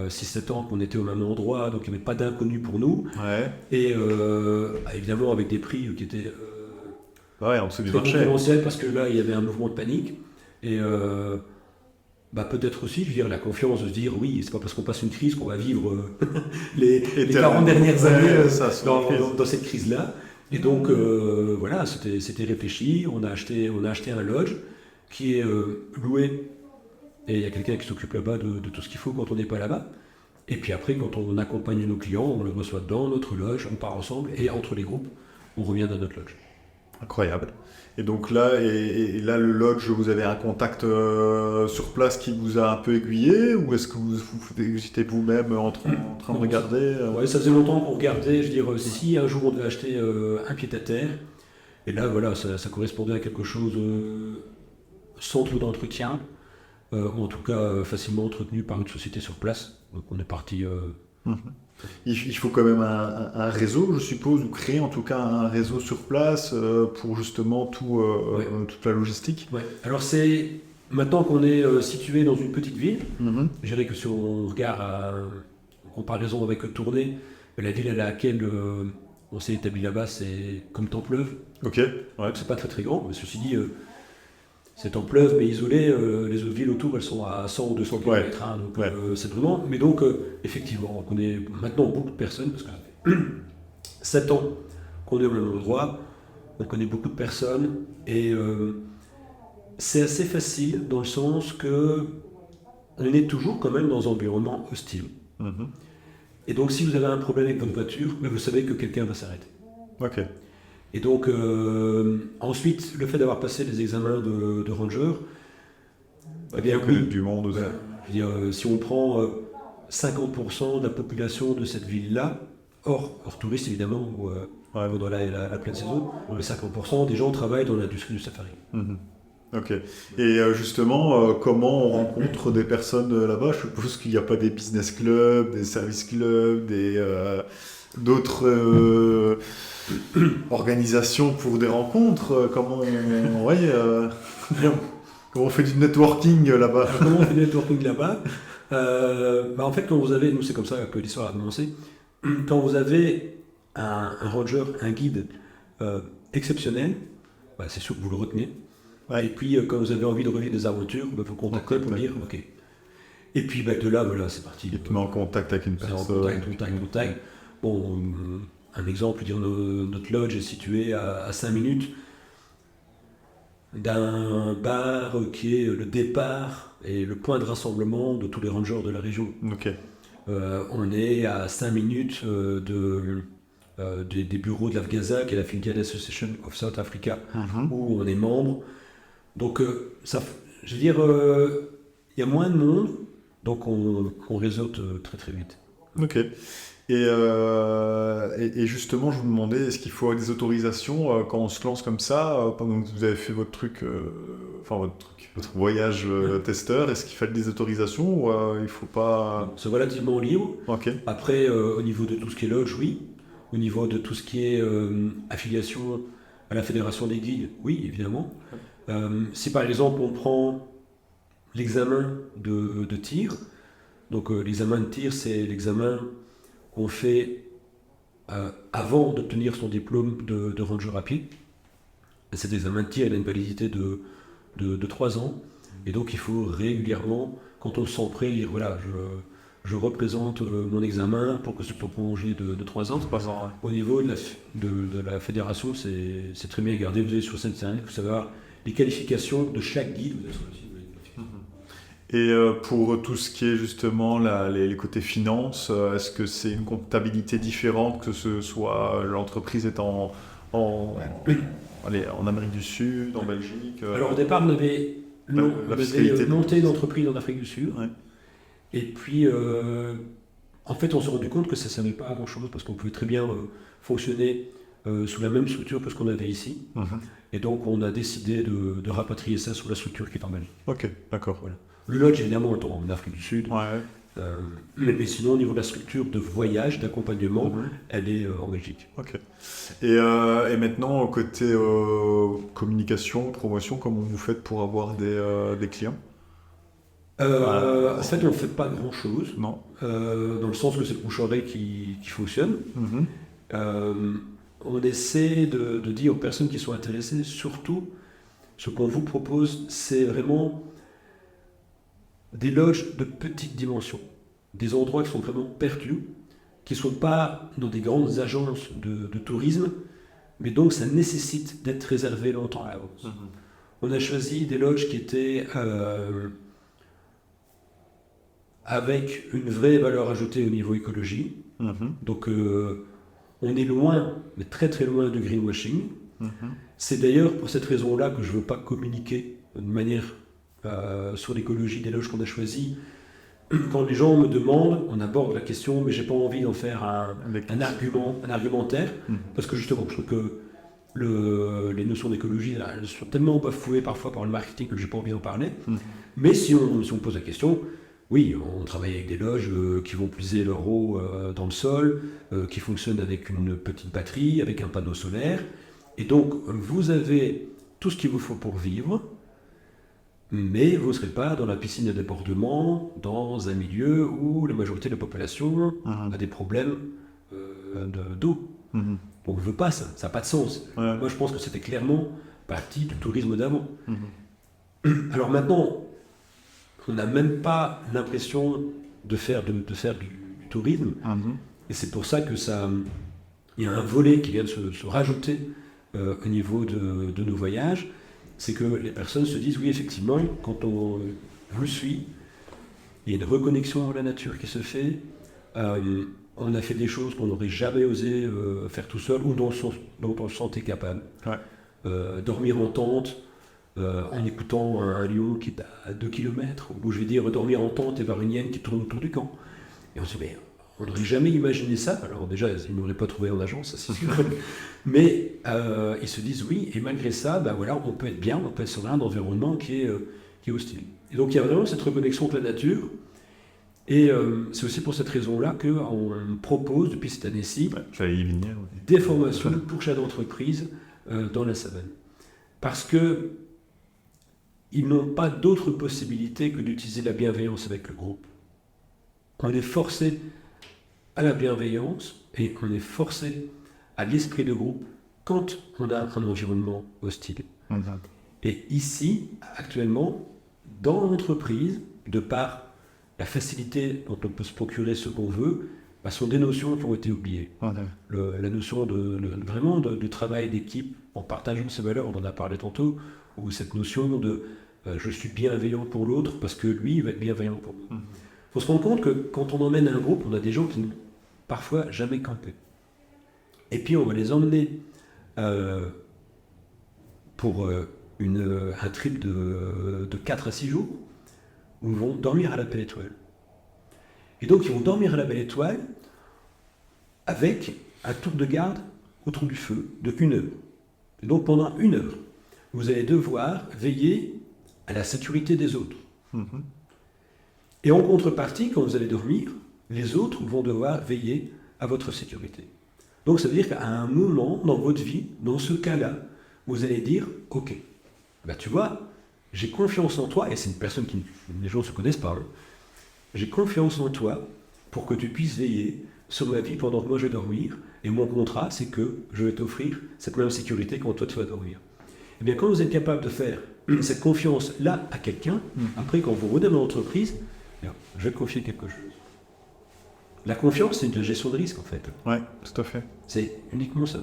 6-7 ans qu'on était au même endroit, donc il n'y avait pas d'inconnu pour nous. Ouais. Et évidemment, avec des prix qui étaient Ouais, en dessous du très marché. concurrentiels, parce que là, il y avait un mouvement de panique. Et peut-être aussi, je veux dire, la confiance de se dire, oui, c'est pas parce qu'on passe une crise qu'on va vivre les 40 dernières années ça, dans cette crise-là. Et donc, voilà, c'était réfléchi. On a acheté un lodge qui est loué. Et il y a quelqu'un qui s'occupe là-bas de tout ce qu'il faut quand on n'est pas là-bas. Et puis après, quand on accompagne nos clients, on le reçoit dans notre lodge, on part ensemble, et entre les groupes, on revient dans notre lodge. Incroyable. Et donc là, et là, le lodge, vous avez un contact sur place qui vous a un peu aiguillé, ou est-ce que vous étiez vous-même en train de regarder Ouais, ça faisait longtemps qu'on regardait, je veux dire, si un jour on devait acheter un pied-à-terre, et là, voilà, ça correspondait à quelque chose sans trop d'entretien, ou en tout cas facilement entretenu par une société sur place. Donc on est parti... Il faut quand même un réseau, je suppose, ou créer en tout cas un réseau sur place pour justement Ouais. toute la logistique. Ouais. Alors c'est... Maintenant qu'on est situé dans une petite ville, Mhm. je dirais que si on regarde en comparaison avec Tournai, la ville à laquelle on s'est établi là-bas, c'est comme Templeuve. Ok, ouais. Donc c'est pas très très grand, mais ceci dit, c'est Templeuve, mais isolé. Les autres villes autour, elles sont à 100 ou 200 km. Hein, donc Ouais. c'est vraiment. Mais donc, effectivement, on connaît maintenant beaucoup de personnes, parce que ça fait 7 ans qu'on est au même endroit, on connaît beaucoup de personnes, et c'est assez facile dans le sens que on est toujours quand même dans un environnement hostile. Mhm. Et donc, si vous avez un problème avec votre voiture, vous savez que quelqu'un va s'arrêter. Ok. Et donc, ensuite, le fait d'avoir passé les examens de ranger, eh bien, Que du monde aussi. voilà. Je veux dire, si on prend 50% de la population de cette ville-là, hors touristes évidemment, ou pendant la pleine saison, mais 50% des gens travaillent dans l'industrie du safari. Mhm. Ok. Et justement, comment on rencontre des personnes là-bas? Je suppose qu'il n'y a pas des business clubs, des service clubs, d'autres organisations pour des rencontres. Comment comment on fait du networking là-bas? Alors, comment on fait du networking là-bas? En fait, quand vous avez, nous c'est comme ça que l'histoire a commencé, quand vous avez un ranger, un guide exceptionnel, c'est sûr que vous le retenez. Ouais. Et puis, quand vous avez envie de revivre des aventures, vous contactez pour dire OK. Et puis, de là, voilà, c'est parti. Il te met en contact avec une C'est en personne. contact. Bon, un exemple, dire notre lodge est situé à 5 minutes d'un bar qui est le départ et le point de rassemblement de tous les rangers de la région. Ok. On est à 5 minutes des bureaux de l'AFGASA, qui est la Filial Association of South Africa, Mhm. où on est membre. Donc, je veux dire, il y a moins de monde, donc on réseaute très très vite. Ok. Et justement, je vous demandais, est-ce qu'il faut des autorisations quand on se lance comme ça, pendant que vous avez fait votre truc, votre voyage testeur, est-ce qu'il fallait des autorisations ou il faut pas... C'est relativement libre. Ok. Après, au niveau de tout ce qui est lodge, oui. Au niveau de tout ce qui est affiliation à la Fédération des guides, oui, évidemment. Si par exemple on prend l'examen de tir, donc l'examen de tir, c'est l'examen qu'on fait avant d'obtenir son diplôme de ranger rapide. Et cet examen de tir, il a une validité de 3 ans. Et donc il faut régulièrement, quand on se sent prêt, dire voilà, je représente mon examen pour que ce soit prolongé de 3 ans. 3 ans, ouais. Au niveau de la fédération, c'est très bien gardé. Vous allez sur Internet, vous savez les qualifications de chaque guide. Vous avez sur le site, vous avez les qualifications. Et pour tout ce qui est justement les côtés finances, est-ce que c'est une comptabilité différente, que ce soit l'entreprise est Oui. en Amérique du Sud, en Belgique Alors au départ, on avait monté une entreprise en Afrique du Sud. Ouais. Et puis, en fait, on s'est rendu compte que ça ne servait pas à grand-chose parce qu'on pouvait très bien fonctionner sous la même structure que ce qu'on avait ici. Et donc, on a décidé de rapatrier ça sous la structure qui est en Belgique. Ok, d'accord. Voilà. Le lodge, évidemment, est en Afrique du Sud. Ouais. Mais sinon, au niveau de la structure de voyage, d'accompagnement, elle est en Belgique. Ok. Et maintenant, côté communication, promotion, comment vous faites pour avoir des clients ? En fait, on ne fait pas grand-chose. Non. Dans le sens que c'est le bouche-oreille qui fonctionne. On essaie de dire aux personnes qui sont intéressées, surtout, ce qu'on vous propose, c'est vraiment des loges de petite dimension. Des endroits qui sont vraiment perdus, qui ne sont pas dans des grandes agences de tourisme, mais donc ça nécessite d'être réservé longtemps à l'avance. On a choisi des loges qui étaient avec une vraie valeur ajoutée au niveau écologie. Donc on est loin, mais très très loin du greenwashing. C'est d'ailleurs pour cette raison-là que je ne veux pas communiquer de manière sur l'écologie des loges qu'on a choisies. Quand les gens me demandent, on aborde la question, mais j'ai pas envie d'en faire un argumentaire, parce que justement, je trouve que les notions d'écologie elles sont tellement bafouées parfois par le marketing que j'ai pas envie d'en parler. Mais si on pose la question, oui, on travaille avec des loges qui vont puiser leur eau dans le sol, qui fonctionnent avec une petite batterie, avec un panneau solaire, et donc vous avez tout ce qu'il vous faut pour vivre. Mais vous ne serez pas dans la piscine de débordement, dans un milieu où la majorité de la population a des problèmes d'eau. Donc on ne veut pas ça, ça n'a pas de sens. Moi je pense que c'était clairement partie du tourisme d'avant. Alors maintenant, on n'a même pas l'impression de faire du tourisme. Et c'est pour ça que il y a un volet qui vient de se rajouter au niveau de nos voyages. C'est que les personnes se disent, oui, effectivement, quand on vous suit, il y a une reconnexion à la nature qui se fait, on a fait des choses qu'on n'aurait jamais osé faire tout seul ou dont on se sentait capable. Dormir en tente, en écoutant un lion qui est à 2 km, ou je vais dire dormir en tente et voir une hyène qui tourne autour du camp. Et on se dit, mais on n'aurait jamais imaginé ça. Alors déjà, ils n'auraient pas trouvé en agence, ça c'est sûr. Mais ils se disent oui, et malgré ça, ben voilà, on peut être bien, on peut être sur un environnement qui est hostile. Et donc il y a vraiment cette reconnexion avec la nature. Et c'est aussi pour cette raison-là qu'on propose depuis cette année-ci des formations pour chefs d'entreprise dans la savane. Parce que ils n'ont pas d'autre possibilité que d'utiliser la bienveillance avec le groupe. On est forcé à la bienveillance et on est forcé à l'esprit de groupe quand on a un environnement hostile. Et ici, actuellement, dans l'entreprise, de par la facilité dont on peut se procurer ce qu'on veut, sont des notions qui ont été oubliées. La notion vraiment du travail d'équipe en partageant ses valeurs, on en a parlé tantôt, ou cette notion de je suis bienveillant pour l'autre parce que lui il va être bienveillant pour moi. Il faut se rendre compte que quand on emmène un groupe, on a des gens qui n'ont parfois jamais campé. Et puis on va les emmener pour un trip de 4 à 6 jours où ils vont dormir à la Belle Étoile. Et donc ils vont dormir à la Belle Étoile avec un tour de garde autour du feu de 1 heure. Et donc pendant 1 heure, vous allez devoir veiller à la sécurité des autres. Et en contrepartie, quand vous allez dormir, les autres vont devoir veiller à votre sécurité. Donc ça veut dire qu'à un moment dans votre vie, dans ce cas-là, vous allez dire, ok, tu vois, j'ai confiance en toi, et c'est une personne qui, les gens ne se connaissent pas, j'ai confiance en toi pour que tu puisses veiller sur ma vie pendant que moi je vais dormir, et mon contrat, c'est que je vais t'offrir cette même sécurité quand toi tu vas dormir. Et bien quand vous êtes capable de faire cette confiance-là à quelqu'un, après quand vous revenez dans l'entreprise, Alors, je vais te confier quelque chose. La confiance, c'est une gestion de risque en fait. Ouais, tout à fait. C'est uniquement ça.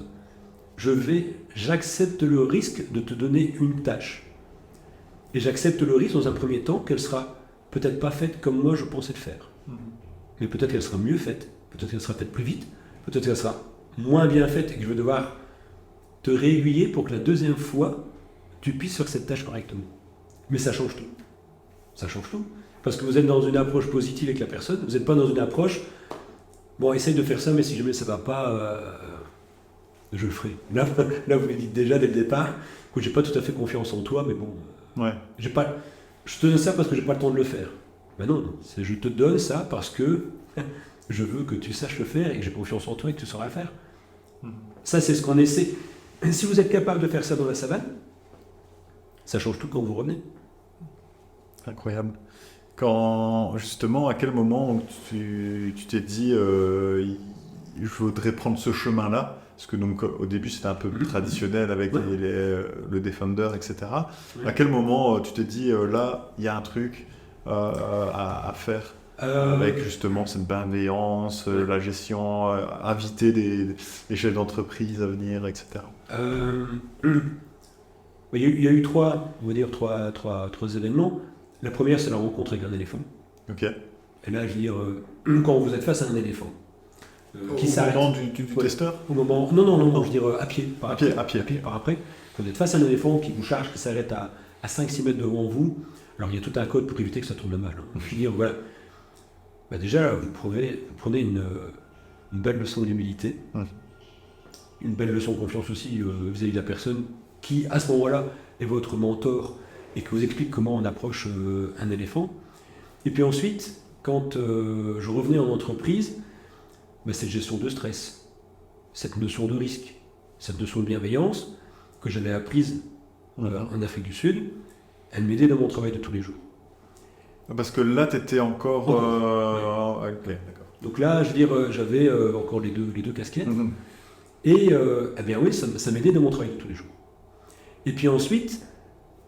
J'accepte le risque de te donner une tâche. Et j'accepte le risque dans un premier temps qu'elle sera peut-être pas faite comme moi je pensais le faire. Mais peut-être qu'elle sera mieux faite, peut-être qu'elle sera faite plus vite, peut-être qu'elle sera moins bien faite et que je vais devoir te réaiguiller pour que la deuxième fois, tu puisses faire cette tâche correctement. Mais ça change tout. Ça change tout. Parce que vous êtes dans une approche positive avec la personne, vous n'êtes pas dans une approche, bon, essaye de faire ça, mais si jamais ça ne va pas, je le ferai. Là, vous me dites déjà dès le départ que j'ai pas tout à fait confiance en toi, mais bon, Ouais. je te donne ça parce que j'ai pas le temps de le faire. Ben non, je te donne ça parce que je veux que tu saches le faire et que j'ai confiance en toi et que tu sauras le faire. Ça, c'est ce qu'on essaie. Et si vous êtes capable de faire ça dans la savane, ça change tout quand vous revenez. Incroyable. Quand, justement, à quel moment tu t'es dit je voudrais prendre ce chemin-là? Parce que donc, au début, c'était un peu plus traditionnel avec le Defender, etc. Ouais. À quel moment tu t'es dit là, il y a un truc à faire avec justement cette bienveillance, la gestion, inviter des chefs d'entreprise à venir, etc. Il y a eu trois événements. La première, c'est la rencontre avec un éléphant. Ok. Et là, je veux dire, quand vous êtes face à un éléphant qui Au s'arrête. moment du Ouais. testeur. Au moment, non, je veux dire à pied, par À après. pied. Par après. Quand vous êtes face à un éléphant qui vous charge, qui s'arrête à 5-6 mètres devant vous, alors il y a tout un code pour éviter que ça tourne mal. Je veux dire, voilà. Bah déjà, vous prenez une belle leçon d'humilité, une belle leçon de confiance aussi vis-à-vis de la personne qui, à ce moment-là, est votre mentor et qui vous explique comment on approche un éléphant. Et puis ensuite, quand je revenais en entreprise, cette gestion de stress, cette notion de risque, cette notion de bienveillance que j'avais apprise en Afrique du Sud, elle m'aidait dans mon travail de tous les jours. Parce que là, tu étais encore... ok, d'accord. Donc là, je veux dire, j'avais encore les deux casquettes. Et eh bien oui, ça m'aidait dans mon travail de tous les jours. Et puis ensuite,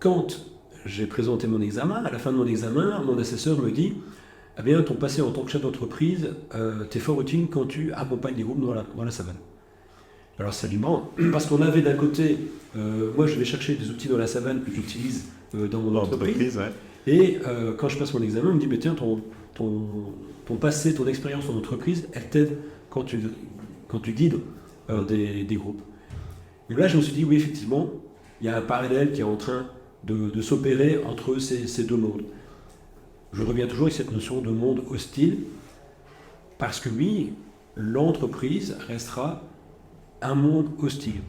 quand j'ai présenté mon examen, à la fin de mon examen, mon assesseur me dit « Eh bien, ton passé en tant que chef d'entreprise, t'es fort utile quand tu accompagnes des groupes dans la savane. » Alors c'est aliment, parce qu'on avait d'un côté, moi je vais chercher des outils dans la savane que j'utilise dans mon entreprise. Ouais. Et quand je passe mon examen, on me dit « Tiens, ton passé, ton expérience en entreprise, elle t'aide quand tu guides des groupes. » Et là, je me suis dit, oui, effectivement, il y a un parallèle qui est en train de s'opérer entre ces deux mondes. Je reviens toujours avec cette notion de monde hostile, parce que oui, l'entreprise restera un monde hostile.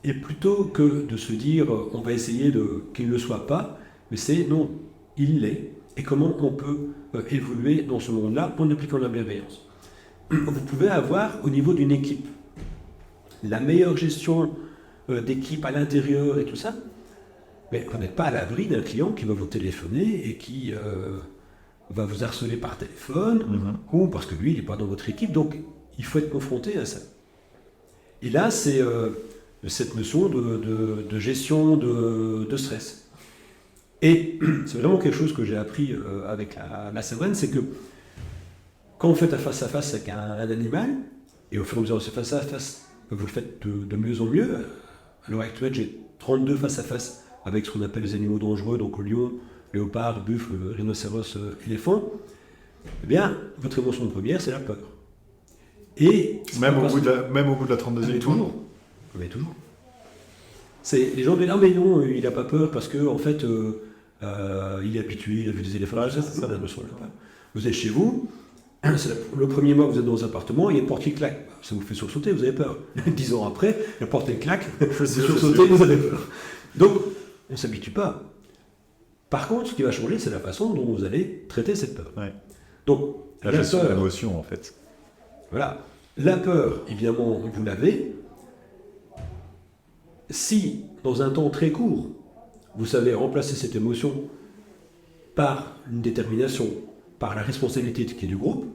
Et plutôt que de se dire, on va essayer qu'il ne le soit pas, mais c'est non, il l'est. Et comment on peut évoluer dans ce monde-là en appliquant la bienveillance. Vous pouvez avoir au niveau d'une équipe la meilleure gestion d'équipe à l'intérieur et tout ça, mais vous n'êtes pas à l'abri d'un client qui va vous téléphoner et qui va vous harceler par téléphone, ou parce que lui, il n'est pas dans votre équipe, donc il faut être confronté à ça. Et là, c'est cette notion de gestion de stress. Et c'est vraiment quelque chose que j'ai appris avec la savane, c'est que quand vous faites un face-à-face avec un animal, et au fur et à mesure de ce face-à-face, vous le faites de mieux en mieux. À l'heure actuelle, j'ai 32 face-à-face avec ce qu'on appelle les animaux dangereux, donc lion, léopard, buffle, rhinocéros, éléphant. Eh bien, votre émotion première, c'est la peur. Et Même au bout de la 32e mais tour. toujours. Mais toujours. Les gens disent, ah mais non, il n'a pas peur parce que en fait, il est habitué, il a vu des éléphants. C'est ça la notion de la peur. Vous êtes chez vous, le premier mois vous êtes dans un appartement, il y a une porte qui claque. Ça vous fait sursauter, vous avez peur. 10 ans après, la porte elle claque, vous sursautez, vous avez peur. Donc, on ne s'habitue pas. Par contre, ce qui va changer, c'est la façon dont vous allez traiter cette peur. Ouais. Donc, La gestion de l'émotion, en fait. Voilà. La peur, évidemment, vous l'avez. Si, dans un temps très court, vous savez remplacer cette émotion par une détermination, par la responsabilité qui est du groupe,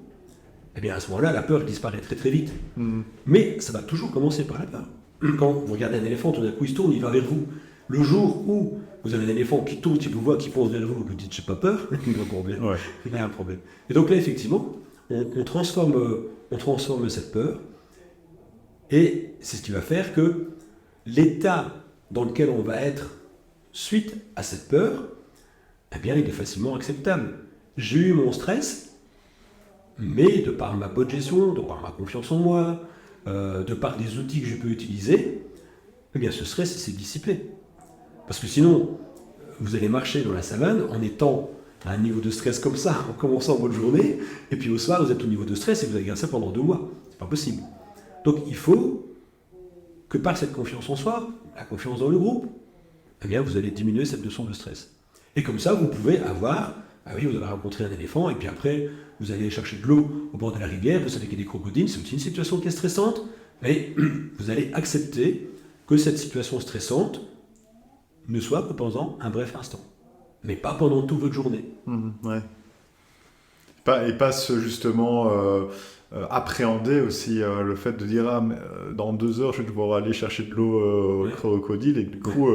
eh bien à ce moment-là, la peur disparaît très très vite. Mais ça va toujours commencer par la peur. Quand vous regardez un éléphant, tout d'un coup il se tourne, il va vers vous. Le jour où vous avez un éléphant qui tourne, qui vous voit, qui pense vers vous, vous dites j'ai pas peur, il y a un problème. Ouais. Il y a un problème. Et donc là, effectivement, on transforme cette peur, et c'est ce qui va faire que l'état dans lequel on va être suite à cette peur, eh bien, il est facilement acceptable. J'ai eu mon stress, mais de par ma bonne gestion, de par ma confiance en moi, de par des outils que je peux utiliser, eh bien, ce stress s'est dissipé. Parce que sinon, vous allez marcher dans la savane en étant à un niveau de stress comme ça, en commençant votre journée, et puis au soir, vous êtes au niveau de stress et vous allez garder ça pendant 2 mois. C'est pas possible. Donc, il faut que par cette confiance en soi, la confiance dans le groupe, eh bien, vous allez diminuer cette notion de stress. Et comme ça, vous pouvez avoir, ah oui, vous avez rencontré un éléphant, et puis après, vous allez chercher de l'eau au bord de la rivière, vous savez qu'il y a des crocodiles, c'est aussi une situation qui est stressante, mais vous allez accepter que cette situation stressante ne soit que pendant un bref instant, mais pas pendant toute votre journée. Ouais. Et pas justement appréhender aussi le fait de dire ah, mais, dans 2 heures je vais devoir aller chercher de l'eau au crocodile et du coup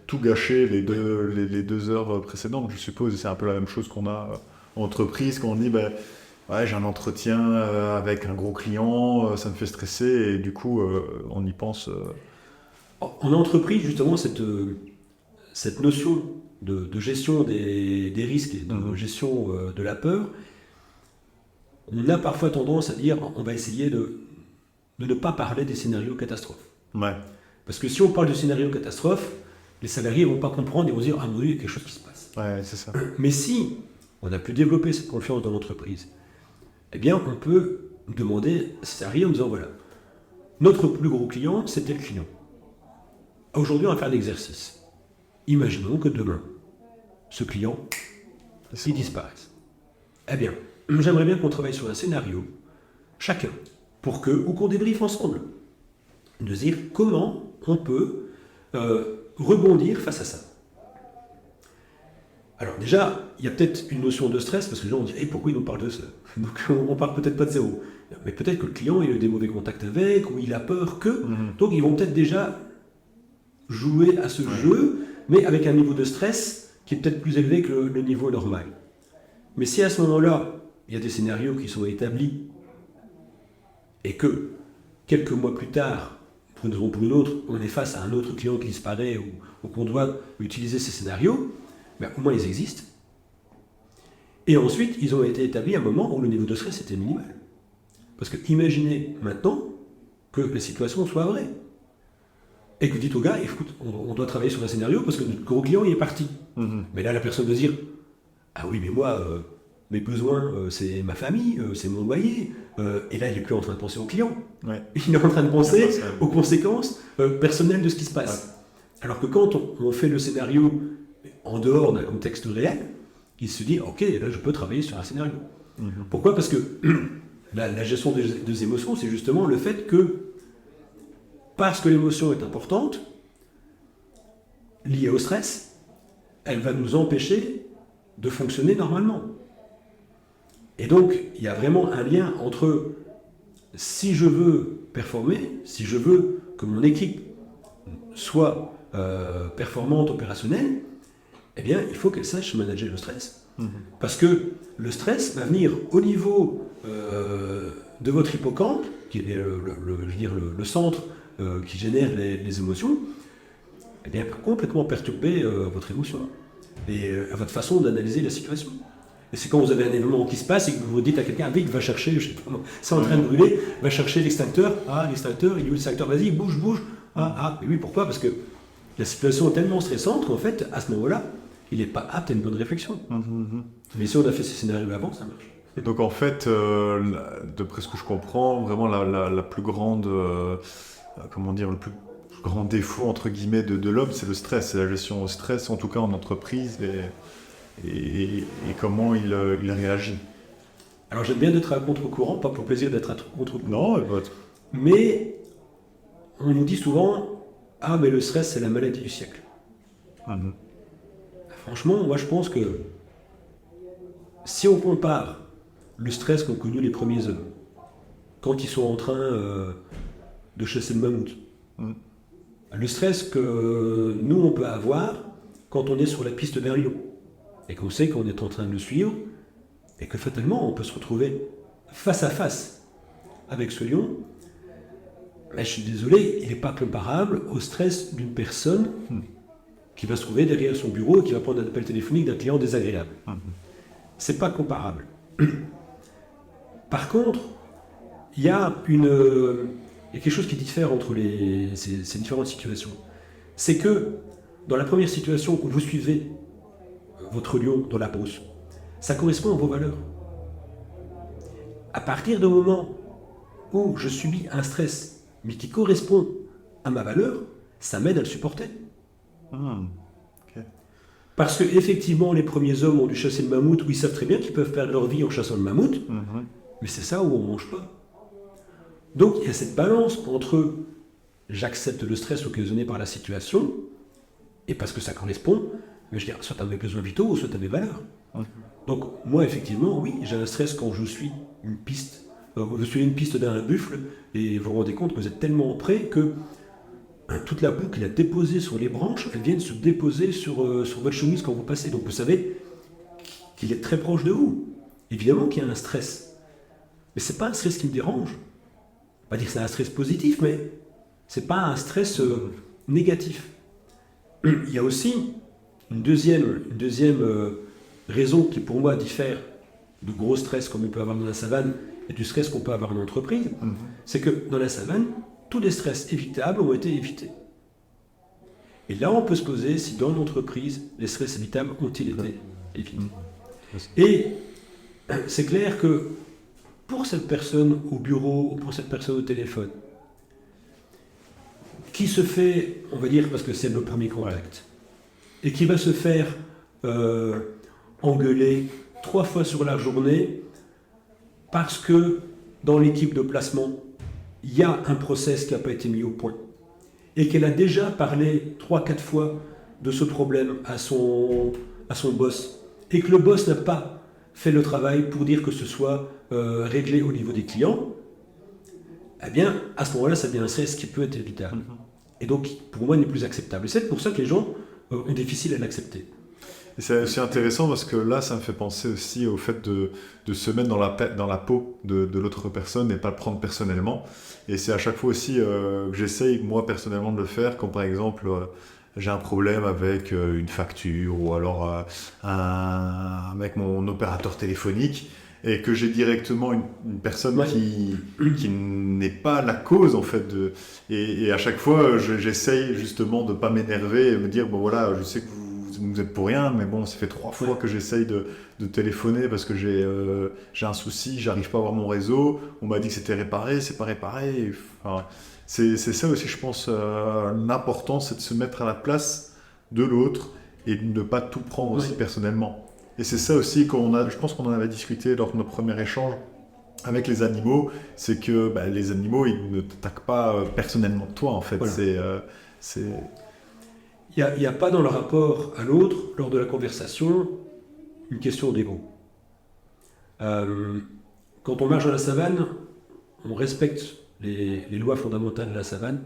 tout gâcher les 2 heures précédentes. Je suppose c'est un peu la même chose qu'on a en entreprise quand on dit ben, ouais, j'ai un entretien avec un gros client, ça me fait stresser et du coup on y pense. En entreprise, justement, cette notion de gestion des risques et de gestion de la peur, on a parfois tendance à dire on va essayer de ne pas parler des scénarios catastrophes. Ouais. Parce que si on parle de scénarios catastrophes, les salariés ne vont pas comprendre et vont dire ah oui, il y a quelque chose qui se passe. Ouais, c'est ça. Mais si on a pu développer cette confiance dans l'entreprise, eh bien on peut demander à ces salariés en disant voilà, notre plus gros client, c'est tel client. Aujourd'hui, on va faire l'exercice. Imaginons que demain, ce client, il disparaisse. Eh bien, j'aimerais bien qu'on travaille sur un scénario, chacun, pour que, ou qu'on débriefe ensemble, de dire comment on peut rebondir face à ça. Alors déjà, il y a peut-être une notion de stress, parce que les gens vont dire pourquoi ils nous parlent de ça? Donc on part peut-être pas de zéro. Mais peut-être que le client, il a eu des mauvais contacts avec, ou il a peur que. Donc ils vont peut-être déjà jouer à ce jeu, mais avec un niveau de stress qui est peut-être plus élevé que le niveau normal. Mais si à ce moment-là, il y a des scénarios qui sont établis, et que quelques mois plus tard, pour une raison ou pour une autre, on est face à un autre client qui disparaît, ou qu'on doit utiliser ces scénarios, ben, au moins ils existent. Et ensuite, ils ont été établis à un moment où le niveau de stress était minimal. Parce que imaginez maintenant que la situation soit vraie. Et que vous dites au gars, écoute, on doit travailler sur un scénario parce que notre gros client il est parti. Mais là, la personne doit dire, ah oui, mais moi, mes besoins, c'est ma famille, c'est mon loyer. Et là, il n'est plus en train de penser au client. Ouais. Il est en train de penser aux conséquences personnelles de ce qui se passe. Ouais. Alors que quand on fait le scénario en dehors d'un contexte réel, il se dit, ok, là, je peux travailler sur un scénario. Pourquoi? Parce que la gestion des émotions, c'est justement le fait que parce que l'émotion est importante, liée au stress, elle va nous empêcher de fonctionner normalement. Et donc, il y a vraiment un lien entre si je veux performer, si je veux que mon équipe soit performante, opérationnelle, eh bien, il faut qu'elle sache manager le stress. Parce que le stress va venir au niveau de votre hippocampe, qui est le centre qui génère les émotions, eh bien, complètement perturber votre émotion et votre façon d'analyser la situation. Et c'est quand vous avez un événement qui se passe et que vous dites à quelqu'un, vite, va chercher, je sais pas, c'est en train de brûler, va chercher l'extincteur. Ah, l'extincteur, il est où l'extincteur? Vas-y, bouge. Mais oui, pourquoi? Parce que la situation est tellement stressante qu'en fait, à ce moment-là, il n'est pas apte à une bonne réflexion. Mais si on a fait ces scénarios avant, ça marche. Donc en fait, d'après ce que je comprends, vraiment la plus grande, comment dire, le plus grand défaut entre guillemets de l'homme, c'est le stress, c'est la gestion au stress, en tout cas en entreprise, et comment il réagit. Alors j'aime bien d'être à contre-courant, pas pour plaisir d'être à contre-courant. Non, mais on nous dit souvent, ah mais le stress c'est la maladie du siècle. Franchement, moi je pense que si on compare le stress qu'ont connu les premiers hommes, quand ils sont en train de chasser le mammouth, Le stress que nous, on peut avoir quand on est sur la piste d'un lion et qu'on sait qu'on est en train de le suivre et que fatalement, on peut se retrouver face à face avec ce lion. Mais je suis désolé, il n'est pas comparable au stress d'une personne qui va se trouver derrière son bureau et qui va prendre un appel téléphonique d'un client désagréable. C'est pas comparable. Par contre, il y a quelque chose qui diffère entre ces différentes situations. C'est que dans la première situation où vous suivez votre lion dans la brousse, ça correspond à vos valeurs. À partir du moment où je subis un stress, mais qui correspond à ma valeur, ça m'aide à le supporter. Ok. Parce que effectivement, les premiers hommes ont dû chasser le mammouth, où ils savent très bien qu'ils peuvent perdre leur vie en chassant le mammouth, mais c'est ça où on ne mange pas. Donc il y a cette balance entre j'accepte le stress occasionné par la situation, et parce que ça correspond, mais je veux dire, soit à mes besoins vitaux, soit à mes valeurs. Donc moi, effectivement, oui, j'ai un stress quand je suis une piste. Vous suivez une piste d'un buffle, et vous vous rendez compte que vous êtes tellement près que toute la boue qu'il a déposée sur les branches, elle vient de se déposer sur votre chemise quand vous passez. Donc vous savez qu'il est très proche de vous. Évidemment qu'il y a un stress. Mais ce n'est pas un stress qui me dérange. Pas dire que c'est un stress positif, mais ce n'est pas un stress négatif. Il y a aussi une deuxième raison qui pour moi diffère du gros stress qu'on peut avoir dans la savane et du stress qu'on peut avoir en entreprise, c'est que dans la savane, tous les stress évitables ont été évités. Et là, on peut se poser si dans l'entreprise, les stress évitables ont-ils été évités. Et c'est clair que pour cette personne au bureau ou pour cette personne au téléphone, qui se fait, on va dire, parce que c'est le premier contact, et qui va se faire engueuler 3 fois sur la journée parce que dans l'équipe de placement, il y a un process qui n'a pas été mis au point et qu'elle a déjà parlé 3-4 fois de ce problème à son boss et que le boss n'a pas fait le travail pour dire que ce soit réglé au niveau des clients, eh bien, à ce moment-là, ça devient un stress qui peut être évitable. Et donc, pour moi, il n'est plus acceptable. Et c'est pour ça que les gens ont difficile à l'accepter. Et c'est aussi intéressant parce que là, ça me fait penser aussi au fait de se mettre dans la peau de l'autre personne et pas le prendre personnellement. Et c'est à chaque fois aussi que j'essaye, moi, personnellement, de le faire, quand par exemple, j'ai un problème avec une facture ou alors avec mon opérateur téléphonique et que j'ai directement une personne qui n'est pas la cause, en fait. Et à chaque fois, j'essaye justement de ne pas m'énerver et me dire, bon voilà, je sais que vous êtes pour rien, mais bon, ça fait 3 fois que j'essaye de téléphoner parce que j'ai un souci, j'arrive pas à voir mon réseau, on m'a dit que c'était réparé, c'est pas réparé. Enfin, c'est ça aussi, je pense, l'important, c'est de se mettre à la place de l'autre et de ne pas tout prendre aussi personnellement. Et c'est ça aussi je pense qu'on en avait discuté lors de notre premier échange avec les animaux, c'est que les animaux, ils ne t'attaquent pas personnellement toi, en fait. Voilà. Il n'y a pas dans le rapport à l'autre, lors de la conversation, une question d'ego. Quand on marche dans la savane, on respecte les lois fondamentales de la savane.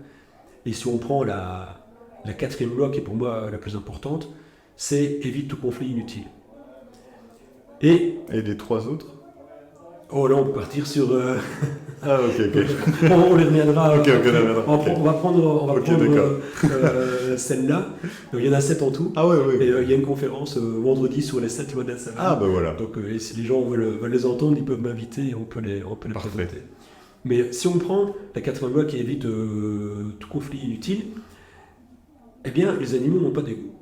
Et si on prend la 4e loi, qui est pour moi la plus importante, c'est évite tout conflit inutile. Et les 3 autres? Oh là, on peut partir sur... Ah, ok. On y reviendra. On va prendre celle-là. Donc, il y en a 7 en tout. Ah ouais. Et il y a une conférence vendredi sur les 7 lois de la savane. Ah ben voilà. Donc si les gens veulent les entendre, ils peuvent m'inviter et on peut les présenter. Mais si on prend la 4e loi qui évite tout conflit inutile, eh bien, les animaux n'ont pas d'égo.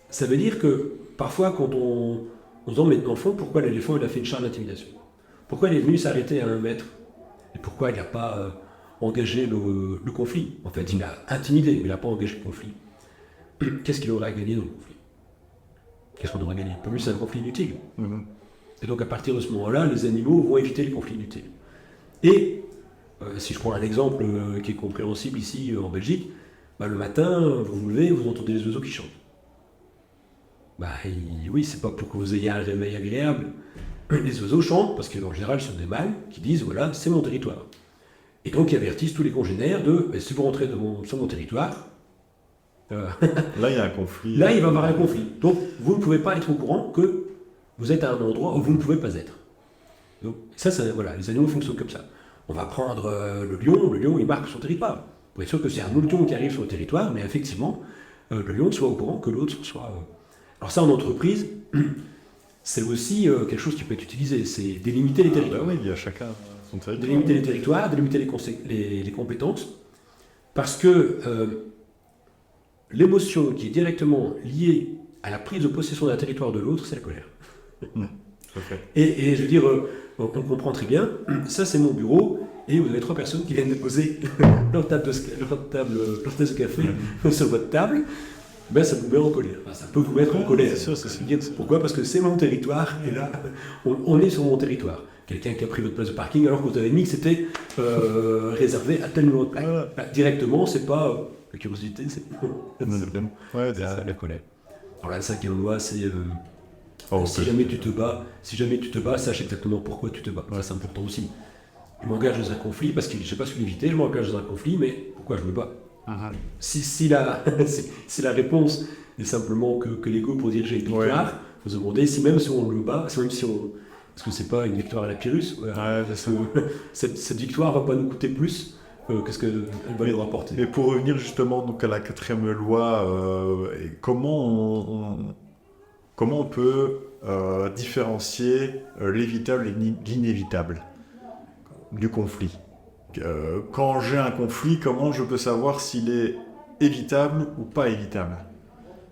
Ça veut dire que parfois, quand on se demande, mais dans le fond, pourquoi l'éléphant il a fait une charge d'intimidation? Pourquoi il est venu s'arrêter à 1 mètre? Et pourquoi il n'a pas engagé le conflit? En fait, il a intimidé, mais il n'a pas engagé le conflit. Qu'est-ce qu'il aurait gagné dans le conflit? Qu'est-ce qu'on aurait gagné? Pas mieux, c'est un conflit inutile. Et donc, à partir de ce moment-là, les animaux vont éviter les conflits inutiles. Et, si je prends un exemple qui est compréhensible ici en Belgique, le matin, vous vous levez, vous entendez les oiseaux qui chantent. Oui, c'est pas pour que vous ayez un réveil agréable. Les oiseaux chantent parce qu'en général, ce sont des mâles qui disent, voilà, c'est mon territoire. Et donc ils avertissent tous les congénères de si vous rentrez sur mon territoire, Là, il y a un conflit. là il va y avoir un conflit. Donc vous ne pouvez pas être au courant que vous êtes à un endroit où vous ne pouvez pas être. Donc ça, voilà, les animaux fonctionnent comme ça. On va prendre le lion il marque son territoire. Pour être sûr que c'est un autre lion qui arrive sur le territoire, mais effectivement, le lion soit au courant que l'autre soit... Alors ça, en entreprise, c'est aussi quelque chose qui peut être utilisé, c'est délimiter les territoires. Oui, il y a chacun son territoire. Délimiter les territoires, délimiter les compétences, parce que l'émotion qui est directement liée à la prise de possession d'un territoire de l'autre, c'est la colère. Tout à fait. Et je veux dire, on comprend très bien, ça c'est mon bureau, et vous avez 3 personnes qui viennent déposer leur tasse de café sur votre table, ben ça vous met en colère. Enfin, ça peut vous mettre en colère. C'est sûr. Pourquoi ? Parce que c'est mon territoire, et là, on est sur mon territoire. Quelqu'un qui a pris votre place de parking alors que vous avez mis que c'était réservé à tel numéro de plaque. Voilà. Ben, directement, c'est pas la curiosité, c'est Ouais, la colère. Alors la 5e loi, c'est Oh, si jamais tu te bats, sache exactement pourquoi tu te bats. Ça, c'est important aussi. Je m'engage dans un conflit parce que je ne sais pas ce que l'éviter, je m'engage dans un conflit, mais pourquoi je me bats ? Si la réponse est simplement que l'ego pour dire j'ai une victoire, vous vous demandez si même si on le bat, même si on... Parce que c'est pas une victoire à la Pyrrhus, parce que cette victoire va pas nous coûter plus que ce qu'elle va nous rapporter. Et pour revenir justement donc, à la 4e loi, comment on peut différencier l'évitable et l'inévitable du conflit ? Quand j'ai un conflit, comment je peux savoir s'il est évitable ou pas évitable ?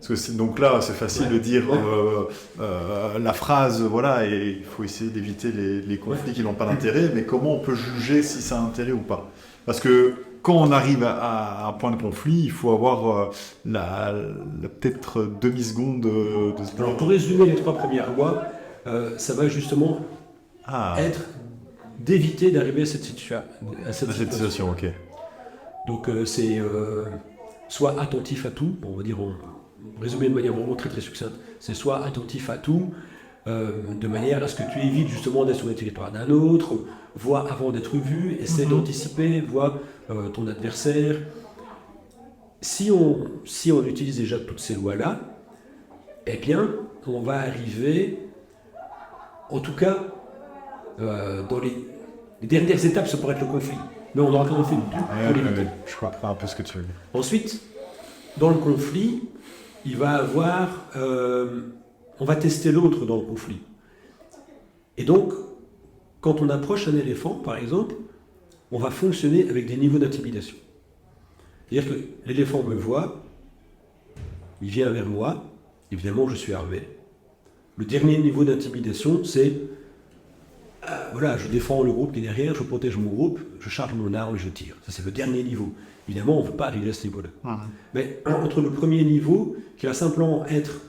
Parce que donc là, c'est facile de dire la phrase, voilà, et il faut essayer d'éviter les conflits qui n'ont pas d'intérêt, mais comment on peut juger si ça a intérêt ou pas ? Parce que quand on arrive à un point de conflit, il faut avoir la peut-être demi-seconde de... Alors pour résumer les 3 premières lois, ça va justement être d'éviter d'arriver à cette situation, ok. Donc c'est soit attentif à tout, on va dire, résumé de manière vraiment très très succincte, c'est soit attentif à tout, de manière à ce que tu évites justement d'être sur le territoire d'un autre, vois avant d'être vu, essaie d'anticiper, vois ton adversaire. Si on utilise déjà toutes ces lois-là, eh bien, on va arriver, en tout cas, dans les dernières étapes, ça pourrait être le conflit. Mais on aura quand même fait pour l'éviter. Je comprends un peu ce que tu veux dire. Ensuite, dans le conflit, il va avoir... on va tester l'autre dans le conflit. Et donc, quand on approche un éléphant, par exemple, on va fonctionner avec des niveaux d'intimidation. C'est-à-dire que l'éléphant me voit, il vient vers moi, évidemment je suis armé. Le dernier niveau d'intimidation, c'est voilà, je défends le groupe qui est derrière, je protège mon groupe, je charge mon arme et je tire. Ça, c'est le dernier niveau. Évidemment, on ne veut pas arriver à ce niveau-là. Mais entre le premier niveau, qui va simplement être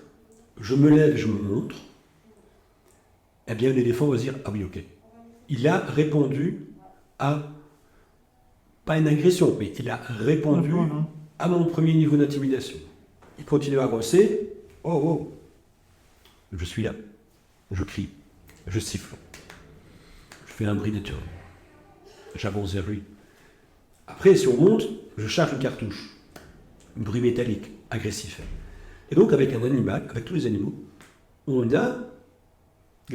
je me lève et je me montre, eh bien l'éléphant va se dire ah oui, ok. Il a répondu à, pas une agression, mais il a répondu à mon premier niveau d'intimidation. Il continue à avancer, oh, je suis là, je crie, je siffle, je fais un bruit naturel, j'avance vers lui. Après, si on monte, je charge une cartouche, un bruit métallique, agressif. Et donc avec un animal, avec tous les animaux, on a,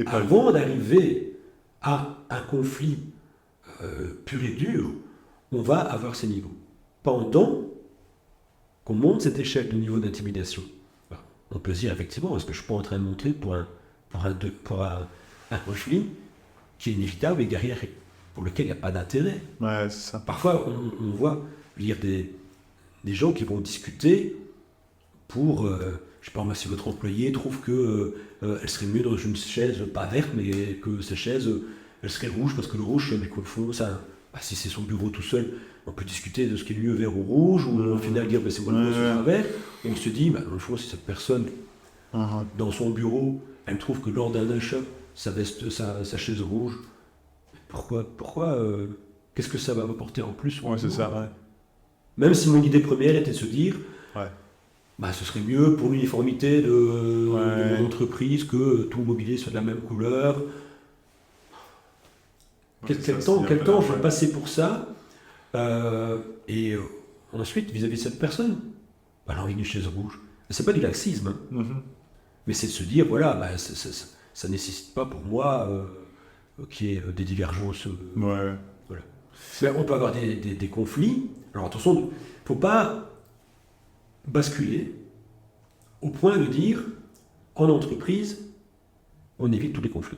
avant d'arriver à un conflit pur et dur, on va avoir ces niveaux. Pendant qu'on monte cette échelle de niveau d'intimidation, on peut se dire effectivement, est-ce que je suis pas en train de monter pour un conflit qui est inévitable et derrière pour lequel il n'y a pas d'intérêt. Ouais, c'est ça. Parfois, on voit lire des gens qui vont discuter pour, je sais pas, si votre employé trouve que elle serait mieux dans une chaise pas verte, mais que cette chaise, elle serait rouge parce que le rouge, mais qu'au fond, ça, si c'est son bureau tout seul, on peut discuter de ce qui est mieux vert ou rouge, ou au final dire c'est moi le bureau sur vert, et on se dit, dans le fond, si cette personne, dans son bureau, elle trouve que lors d'un achat, sa chaise rouge, pourquoi qu'est-ce que ça va m'apporter en plus? Ouais, c'est ça, ouais. Même si mon idée première était de se dire, ce serait mieux pour l'uniformité de mon entreprise que tout le mobilier soit de la même couleur. Quel temps je vais passer pour ça? Ensuite, vis-à-vis de cette personne, bah, elle a envie d'une chaise rouge. C'est pas du laxisme, hein, Mhm. mais c'est de se dire, voilà, bah, ça nécessite pas pour moi qu'il y ait des divergences. Ouais. Voilà. Mais on peut avoir des conflits. Alors attention, il ne faut pas basculer au point de dire, en entreprise, on évite tous les conflits.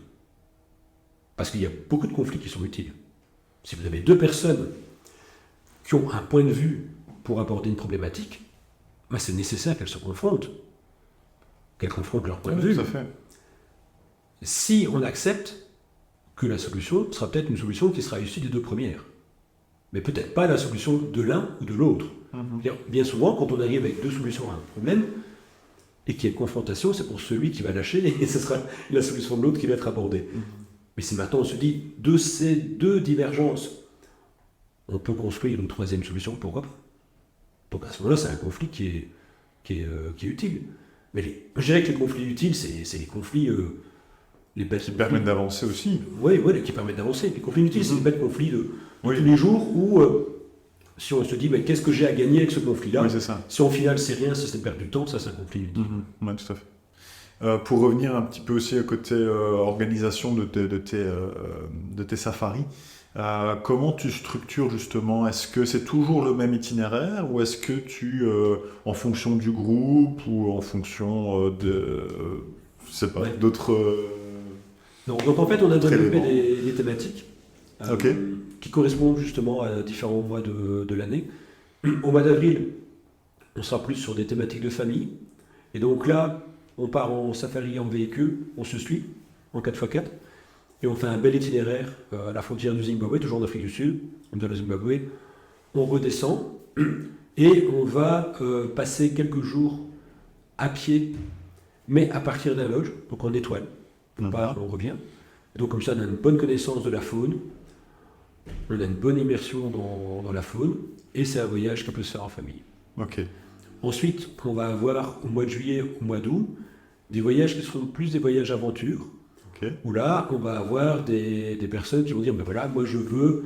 Parce qu'il y a beaucoup de conflits qui sont utiles. Si vous avez deux personnes qui ont un point de vue pour aborder une problématique, bah, c'est nécessaire qu'elles se confrontent. Qu'elles confrontent leur point de vue. Tout à fait. Si on accepte que la solution sera peut-être une solution qui sera issue des deux premières, mais peut-être pas la solution de l'un ou de l'autre. C'est-à-dire, bien souvent, quand on arrive avec deux solutions à un problème, et qu'il y a une confrontation, c'est pour celui qui va lâcher, et ce sera la solution de l'autre qui va être abordée. Mais si maintenant on se dit, de ces deux divergences, on peut construire une troisième solution, pourquoi pas? Donc à ce moment-là, c'est un conflit qui est utile. Mais je dirais que les conflits utiles, c'est les conflits... les belles Qui permettent d'avancer aussi. Oui, qui permettent d'avancer. Les conflits inutiles, c'est les belles conflits de Oui. tous les jours où, si on se dit, mais qu'est-ce que j'ai à gagner avec ce conflit-là? Oui, c'est ça. Si au final c'est rien, si c'est perdre du temps, ça c'est un conflit inutile. Ouais, tout à fait. Pour revenir un petit peu aussi à côté organisation de tes safaris, comment tu structures justement? Est-ce que c'est toujours le même itinéraire ou est-ce que tu, en fonction du groupe ou en fonction je sais pas, Ouais. d'autres... Donc en fait, on a développé éléments. des thématiques Ok. qui correspondent justement à différents mois de l'année. Au mois d'avril, on sera plus sur des thématiques de famille. Et donc là, on part en safari en véhicule, on se suit en 4x4, et on fait un bel itinéraire à la frontière du Zimbabwe, toujours en Afrique du Sud, de la Zimbabwe. On redescend et on va passer quelques jours à pied, mais à partir d'un lodge, donc en étoile. On part, on revient. Et donc comme ça, on a une bonne connaissance de la faune, on a une bonne immersion dans la faune, et c'est un voyage qui peut se faire en famille. Ok. Ensuite, on va avoir au mois de juillet, au mois d'août, des voyages qui seront plus des voyages aventure, Ok. où là, on va avoir des personnes qui vont dire, ben voilà, moi je veux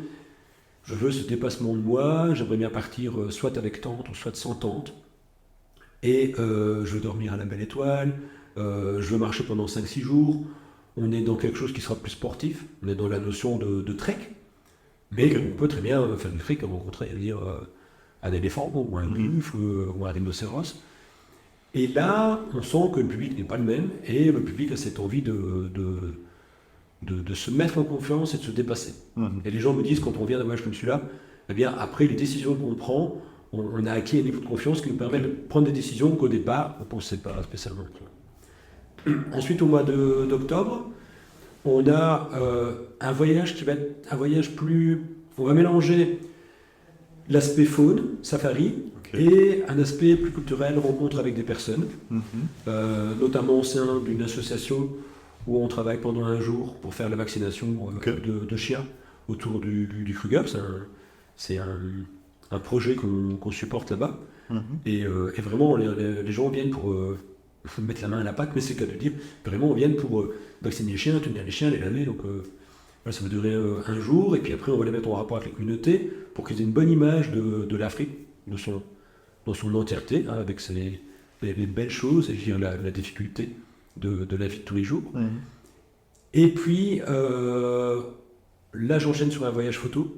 ce dépassement de moi, j'aimerais bien partir soit avec tente ou soit sans tente, et je veux dormir à la belle étoile, je veux marcher pendant 5-6 jours, on est dans quelque chose qui sera plus sportif, on est dans la notion de trek, mais on peut très bien faire du trek et rencontrer un éléphant ou un buffle ou un rhinocéros. Et là, on sent que le public n'est pas le même et le public a cette envie de se mettre en confiance et de se dépasser. Et les gens me disent, quand on vient d'un voyage comme celui-là, eh bien, après les décisions qu'on prend, on a acquis un niveau de confiance qui nous permet de prendre des décisions qu'au départ, on ne pensait pas spécialement. Ensuite, au mois d'octobre, on a un voyage qui va être un voyage plus... On va mélanger l'aspect faune, safari, et un aspect plus culturel, rencontre avec des personnes, notamment au sein d'une association où on travaille pendant un jour pour faire la vaccination de chiens autour du FUGAP. C'est un projet qu'on supporte là-bas. Et vraiment, les gens viennent pour mettre la main à la pâte, mais c'est le cas de dire, vraiment, on vient pour vacciner les chiens, tenir les chiens, les laver. Donc, ça va durer un jour, et puis après, on va les mettre en rapport avec la communauté pour qu'ils aient une bonne image de l'Afrique, dans son entièreté, hein, avec les belles choses et je veux dire, la difficulté de la vie de tous les jours. Et puis, là, j'enchaîne sur un voyage photo,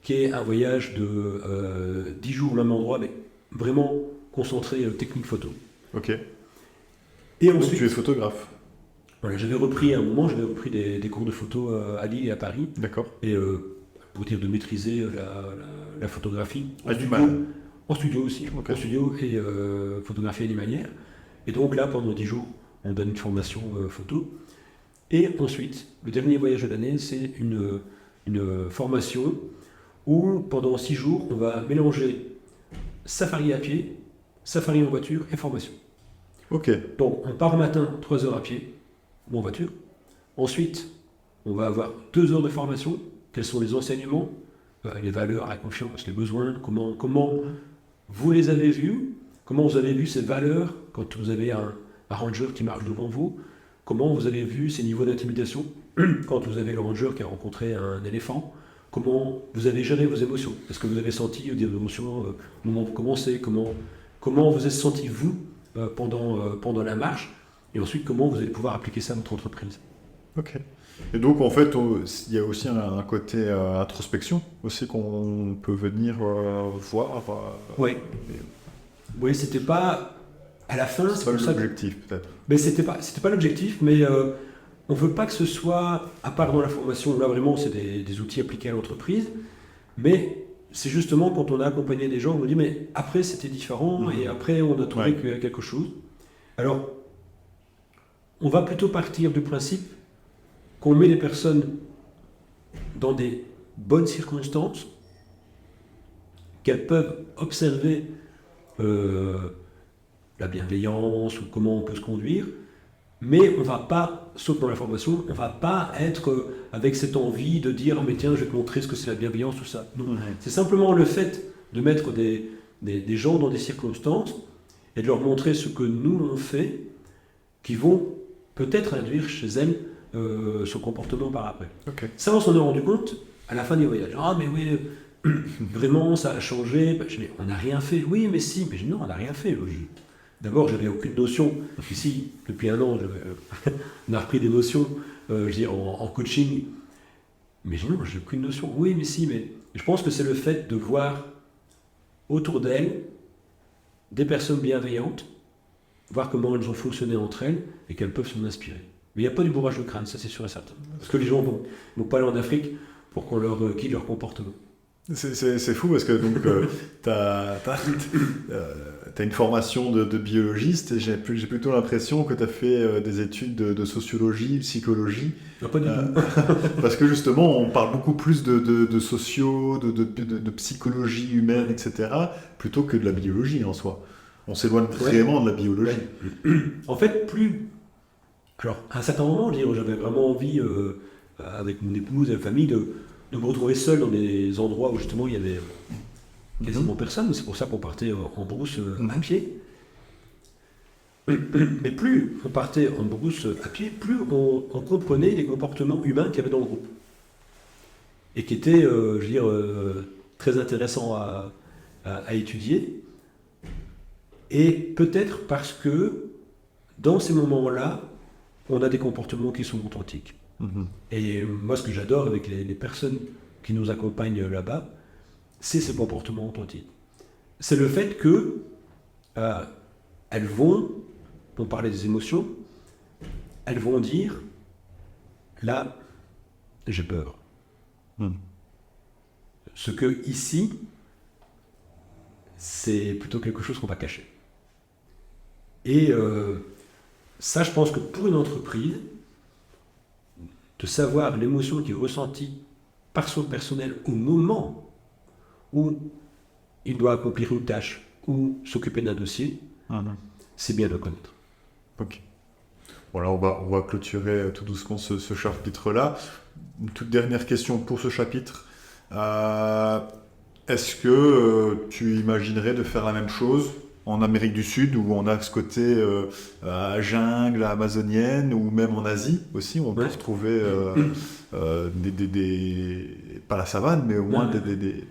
qui est un voyage de 10 jours au même endroit, mais vraiment concentré technique photo. Ok. Et Donc ensuite, tu es photographe. voilà, j'avais repris des cours de photo à Lille et à Paris. D'accord. Et pour dire de maîtriser la photographie. Ah, du mal. En studio aussi, Ok. en studio et photographie animalière. Et donc là, pendant 10 jours, on donne une formation photo. Et ensuite, le dernier voyage de l'année, c'est une formation où pendant 6 jours, on va mélanger safari à pied, safari en voiture et formation. Ok. Donc on part au matin, 3 heures à pied ou en voiture. Ensuite, on va avoir 2 heures de formation. Quels sont les enseignements, les valeurs, la confiance, les besoins, comment vous les avez vus, comment vous avez vu ces valeurs quand vous avez un ranger qui marche devant vous, comment vous avez vu ces niveaux d'intimidation quand vous avez le ranger qui a rencontré un éléphant, comment vous avez géré vos émotions. Est-ce que vous avez senti des émotions au moment où vous commencez, comment vous êtes senti vous pendant la marche, et ensuite comment vous allez pouvoir appliquer ça à votre entreprise. Ok. Et donc, en fait, il y a aussi un côté introspection aussi qu'on peut venir voir. Oui, c'était pas à la fin. C'est pas l'objectif, peut-être. Mais c'était pas l'objectif, mais on veut pas que ce soit, à part dans la formation, là vraiment c'est des outils appliqués à l'entreprise, mais c'est justement quand on a accompagné des gens, on nous dit mais après c'était différent et après on a trouvé quelque chose. Alors, on va plutôt partir du principe qu'on met les personnes dans des bonnes circonstances, qu'elles peuvent observer la bienveillance ou comment on peut se conduire, mais on ne va pas, sauf dans la formation, on ne va pas être avec cette envie de dire mais tiens, je vais te montrer ce que c'est la bienveillance, tout ça. Non. C'est simplement le fait de mettre des gens dans des circonstances et de leur montrer ce que nous on fait qui vont peut-être induire chez elles ce comportement par après. Okay. Ça, on s'en est rendu compte à la fin du voyage. Ah, mais oui, vraiment, ça a changé. On n'a rien fait. Oui, mais si. Mais non, on n'a rien fait. D'abord, j'avais aucune notion. Ici, depuis un an, on a repris des notions en coaching. Mais non, j'ai aucune notion. Oui, mais si. Mais je pense que c'est le fait de voir autour d'elles des personnes bienveillantes, voir comment elles ont fonctionné entre elles et qu'elles peuvent s'en inspirer. Mais il n'y a pas du bourrage de crâne, ça c'est sûr et certain. Parce que les gens vont pas aller en Afrique pour qu'on leur guide leur comportement. C'est fou parce que tu as une formation de biologiste et j'ai plutôt l'impression que tu as fait des études de sociologie, psychologie. Non, pas du tout. Parce que justement, on parle beaucoup plus de sociaux, de psychologie humaine, etc., plutôt que de la biologie en soi. On s'éloigne vraiment de la biologie. Ouais. En fait, alors, à un certain moment, j'avais vraiment envie, avec mon épouse et la famille, de me retrouver seul dans des endroits où justement il y avait quasiment personne. C'est pour ça qu'on partait en brousse à pied. Mais plus on partait en brousse à pied, plus on comprenait les comportements humains qu'il y avait dans le groupe. Et qui étaient, très intéressants à étudier. Et peut-être parce que dans ces moments-là, on a des comportements qui sont authentiques. Mm-hmm. Et moi, ce que j'adore avec les personnes qui nous accompagnent là-bas, c'est ce comportement authentique. C'est le fait que elles vont, on parlait des émotions, elles vont dire, là, j'ai peur. Ce que ici, c'est plutôt quelque chose qu'on va cacher. Et ça, je pense que pour une entreprise, de savoir l'émotion qui est ressentie par son personnel au moment où il doit accomplir une tâche ou s'occuper d'un dossier, c'est bien de connaître. Ok. Voilà, on va clôturer tout doucement ce chapitre-là. Une toute dernière question pour ce chapitre. Est-ce que tu imaginerais de faire la même chose en Amérique du Sud, où on a ce côté jungle amazonienne, ou même en Asie aussi, où on peut retrouver pas la savane, mais au moins des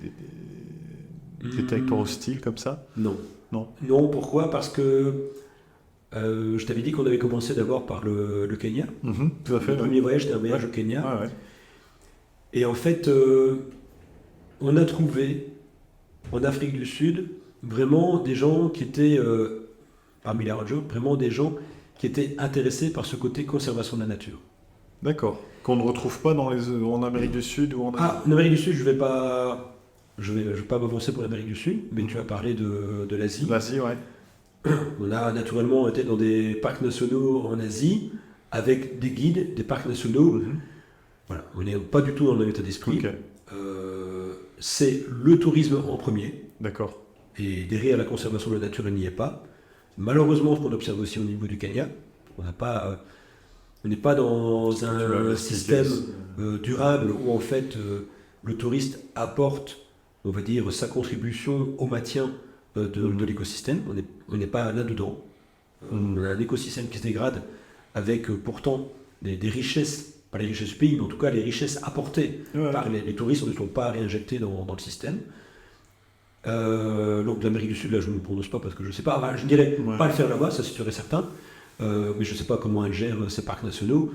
territoires hostiles comme ça? Non, pourquoi? Parce que je t'avais dit qu'on avait commencé d'abord par le Kenya. Tout à fait. Le premier voyage, c'était un voyage au Kenya. Ah, ouais. Et en fait, on a trouvé en Afrique du Sud vraiment des gens qui étaient, parmi les rangers, vraiment des gens qui étaient intéressés par ce côté conservation de la nature. D'accord. Qu'on ne retrouve pas en Amérique du Sud ou en Asie. En Amérique du Sud, je vais pas m'avancer pour l'Amérique du Sud, mais tu as parlé de l'Asie. L'Asie, ouais. On a naturellement été dans des parcs nationaux en Asie, avec des guides des parcs nationaux. Voilà, on n'est pas du tout dans le même état d'esprit. Okay. C'est le tourisme en premier. D'accord. Et derrière la conservation de la nature, il n'y est pas. Malheureusement, ce qu'on observe aussi au niveau du Kenya, on n'est pas dans un système durable où en fait le touriste apporte, on va dire, sa contribution au maintien de l'écosystème. On n'est pas là-dedans. On a un écosystème qui se dégrade avec pourtant des richesses pas les richesses du pays, mais en tout cas les richesses apportées Ouais. par les touristes ne sont pas réinjectées dans le système. Donc l'Amérique du Sud, là je ne me prononce pas parce que je ne sais pas, enfin, je dirais Ouais. pas le faire là-bas, ça c'est sûr et certain, mais je ne sais pas comment elle gère ses parcs nationaux.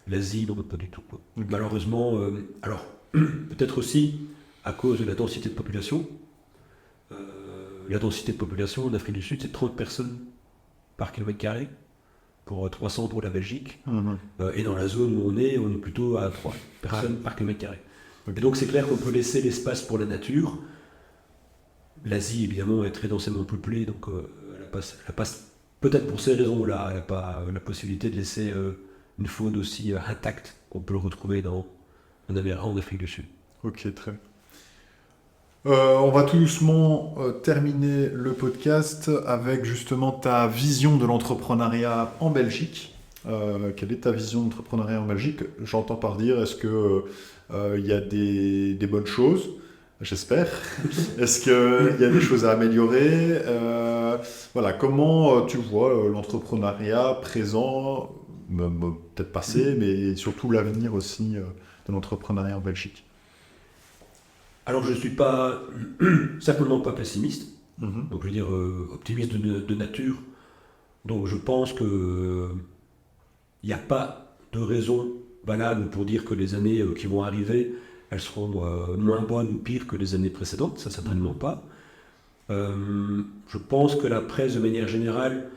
L'Asie, non, pas du tout, quoi. Ok. Malheureusement, alors peut-être aussi à cause de la densité de population. La densité de population en Afrique du Sud, c'est 30 personnes par kilomètre carré, pour 300 pour la Belgique. Mhm. Et dans la zone où on est plutôt à 3 personnes par kilomètre carré. Ok. Et donc c'est clair qu'on peut laisser l'espace pour la nature. L'Asie, évidemment, est très densément peuplée, donc elle passe peut-être pour ces raisons-là, elle n'a pas la possibilité de laisser une faune aussi intacte qu'on peut le retrouver en Afrique du Sud. Ok, très bien. On va tout doucement terminer le podcast avec justement ta vision de l'entrepreneuriat en Belgique. Quelle est ta vision de l'entrepreneuriat en Belgique? J'entends par dire, est-ce que il y a des bonnes choses? J'espère. Est-ce qu'il y a des choses à améliorer? Voilà, comment tu vois l'entrepreneuriat présent, même, peut-être passé, mais surtout l'avenir aussi de l'entrepreneuriat en Belgique? Alors je ne suis pas certainement pas pessimiste, Mhm. donc je veux dire optimiste de nature. Donc je pense que il n'y a pas de raison valable pour dire que les années qui vont arriver, elles seront moins bonnes ou pires que les années précédentes, ça certainement pas. Je pense que la presse de manière générale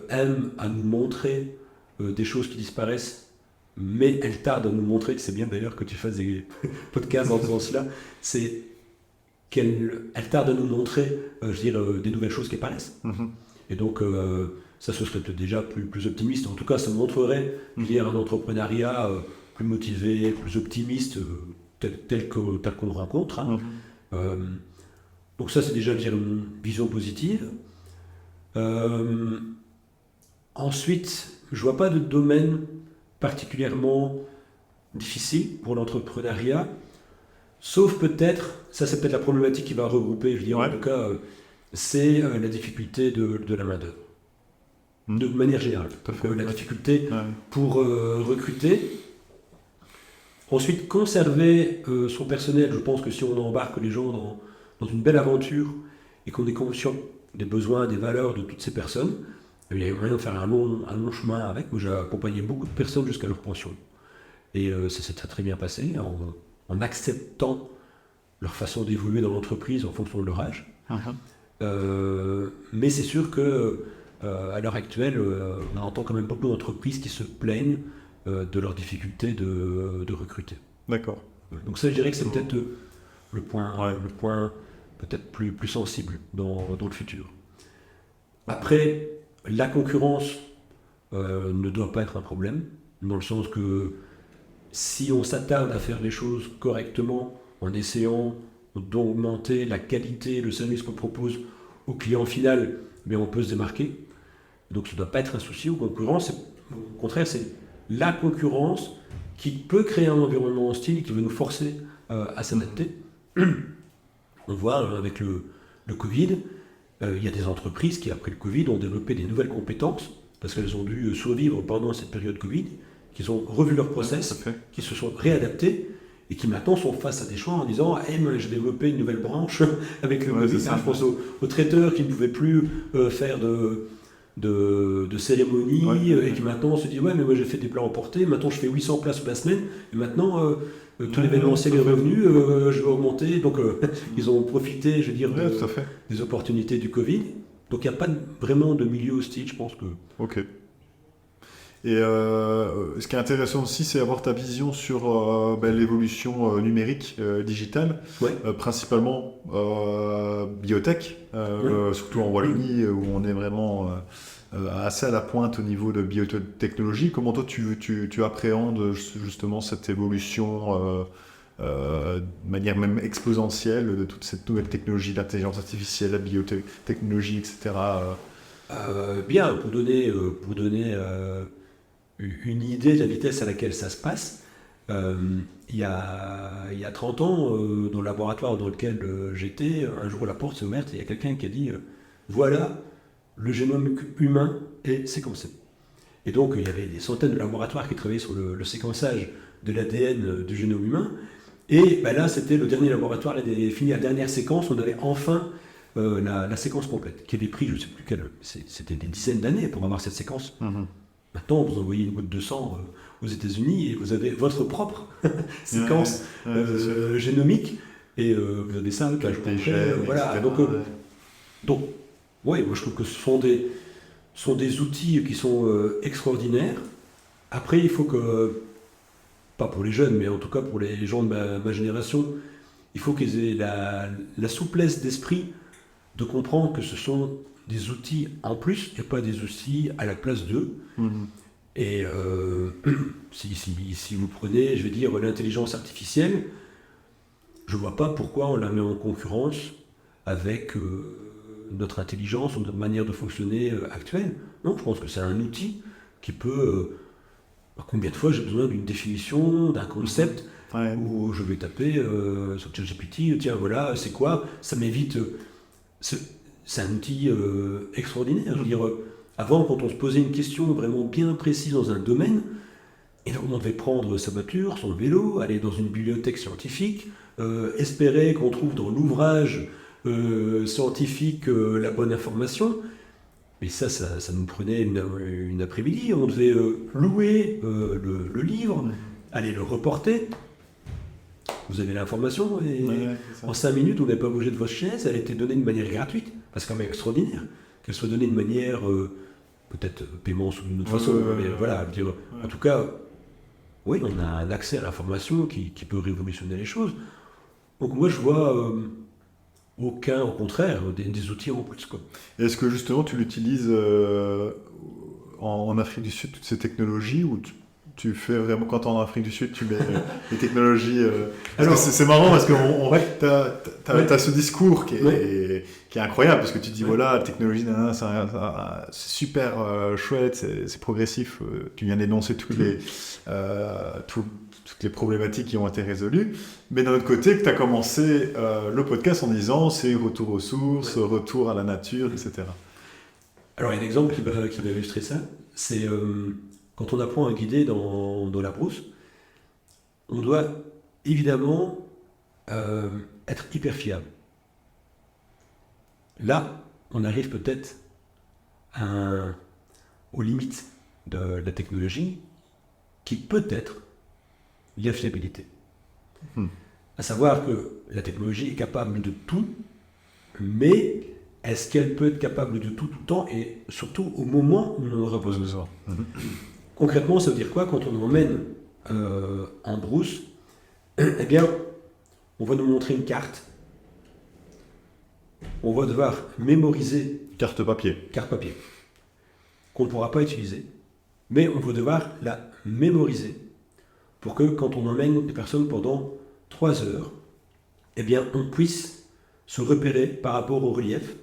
aime à nous montrer des choses qui disparaissent, mais elle tarde à nous montrer, c'est bien d'ailleurs que tu fasses des podcasts dans ce sens-là, c'est qu'elle tarde à nous montrer je veux dire, des nouvelles choses qui apparaissent. Mhm. Et donc, ça, ce serait peut-être déjà plus optimiste. En tout cas, ça montrerait je veux dire, un entrepreneuriat plus motivé, plus optimiste, tel qu'on le rencontre. Hein. Mhm. Donc ça, c'est déjà je veux dire, une vision positive. Ensuite, je ne vois pas de domaine particulièrement difficile pour l'entrepreneuriat, sauf peut-être, ça c'est peut-être la problématique qui va regrouper, je veux dire, Ouais. en tout cas, c'est la difficulté de la main-d'œuvre. De manière générale. Tout à fait. La difficulté Ouais. pour recruter. Ensuite, conserver son personnel. Je pense que si on embarque les gens dans une belle aventure et qu'on est conscient des besoins, des valeurs de toutes ces personnes, il y a moyen de faire un long chemin avec. Moi, j'ai accompagné beaucoup de personnes jusqu'à leur pension. Et ça s'est très bien passé en acceptant leur façon d'évoluer dans l'entreprise en fonction de leur âge. Mhm. Mais c'est sûr que à l'heure actuelle, on entend quand même beaucoup d'entreprises qui se plaignent de leur difficulté de recruter. D'accord. Donc ça, je dirais que c'est peut-être le point, Ouais. le point peut-être plus sensible dans le futur. Après, la concurrence ne doit pas être un problème, dans le sens que si on s'attarde à faire les choses correctement, en essayant d'augmenter la qualité, le service qu'on propose au client final, mais on peut se démarquer. Donc ça ne doit pas être un souci aux concurrence. Au contraire, c'est la concurrence qui peut créer un environnement hostile et qui veut nous forcer à s'adapter. On voit avec le Covid, il y a des entreprises qui, après le Covid, ont développé des nouvelles compétences parce qu'elles ont dû survivre pendant cette période Covid, qui ont revu leur process, Tout à fait. qui se sont réadaptés et qui maintenant sont face à des choix en disant hey, moi, j'ai développé une nouvelle branche avec le Ouais, Covid. c'est ça. Je pense aux traiteurs qui ne pouvaient plus faire de cérémonies Ouais. et qui maintenant se disent ouais mais moi j'ai fait des plats emportés, maintenant je fais 800 plats sur la semaine et maintenant tout l'événementiel est revenu, je vais augmenter. Donc ils ont profité, je veux dire, Ouais, tout à fait. des opportunités du Covid. Donc il n'y a pas vraiment de milieu hostile, je pense que. Ok. Et ce qui est intéressant aussi, c'est avoir ta vision sur l'évolution numérique, digitale, Ouais. principalement biotech, surtout en Wallonie, où on est vraiment assez à la pointe au niveau de biotechnologie. Comment toi tu appréhendes justement cette évolution de manière même exponentielle de toute cette nouvelle technologie, l'intelligence artificielle, la biotechnologie, etc. Bien, pour donner une idée de la vitesse à laquelle ça se passe, il y a 30 ans, dans le laboratoire dans lequel j'étais, un jour la porte s'est ouverte et il y a quelqu'un qui a dit voilà, le génome humain est séquencé. Et donc, il y avait des centaines de laboratoires qui travaillaient sur le séquençage de l'ADN du génome humain. Et ben là, c'était le dernier laboratoire, fini la dernière séquence, on avait enfin la séquence complète, qui avait pris, je ne sais plus quelle, c'était des dizaines d'années pour avoir cette séquence. Maintenant, vous envoyez une goutte de sang aux États-Unis et vous avez votre propre séquence génomique. Et vous avez ça, page complète, voilà. Donc, oui, moi je trouve que ce sont des outils qui sont extraordinaires. Après, il faut que, pas pour les jeunes, mais en tout cas pour les gens de ma génération, il faut qu'ils aient la souplesse d'esprit de comprendre que ce sont des outils en plus et pas des outils à la place d'eux. Et si vous prenez, je vais dire, l'intelligence artificielle, je ne vois pas pourquoi on la met en concurrence avec notre intelligence ou notre manière de fonctionner actuelle. Non, je pense que c'est un outil qui peut... combien de fois j'ai besoin d'une définition, d'un concept, où je vais taper sur ChatGPT, tiens voilà, c'est quoi? Ça m'évite... c'est un outil extraordinaire. Je veux dire, avant, quand on se posait une question vraiment bien précise dans un domaine, et donc on devait prendre sa voiture, son vélo, aller dans une bibliothèque scientifique, espérer qu'on trouve dans l'ouvrage scientifique la bonne information. Mais ça nous prenait une après-midi. On devait louer le livre, aller le reporter. Vous avez l'information et en 5 minutes, vous n'avez pas bougé de votre chaise. Elle a été donnée de manière gratuite, parce que c'est quand même extraordinaire qu'elle soit donnée de manière peut-être paiement sous une autre façon. Mais voilà, dire, en tout cas, oui, on a un accès à l'information qui peut révolutionner les choses. Donc moi, je vois aucun, au contraire, des outils en plus, quoi. Est-ce que justement tu l'utilises en Afrique du Sud, toutes ces technologies, ou tu fais vraiment, quand tu es en Afrique du Sud, tu mets les technologies... Alors, c'est marrant parce que tu as ce discours qui est incroyable, parce que tu te dis, voilà, la technologie, c'est super chouette, c'est progressif, tu viens d'énoncer toutes les problématiques qui ont été résolues, mais d'un autre côté, tu as commencé le podcast en disant c'est retour aux sources, retour à la nature, etc. Alors, il y a un exemple qui va illustrer ça, c'est quand on apprend à guider dans la brousse, on doit évidemment être hyper fiable. Là, on arrive peut-être aux limites de la technologie qui peut être la fiabilité. À savoir que la technologie est capable de tout, mais est-ce qu'elle peut être capable de tout le temps et surtout au moment où on en aura besoin? Concrètement, ça veut dire quoi? Quand on emmène en brousse, eh bien, on va nous montrer une carte. On va devoir mémoriser. Carte papier, Qu'on ne pourra pas utiliser. Mais on va devoir la mémoriser pour que quand on emmène des personnes pendant 3 heures, eh bien, on puisse se repérer par rapport au relief,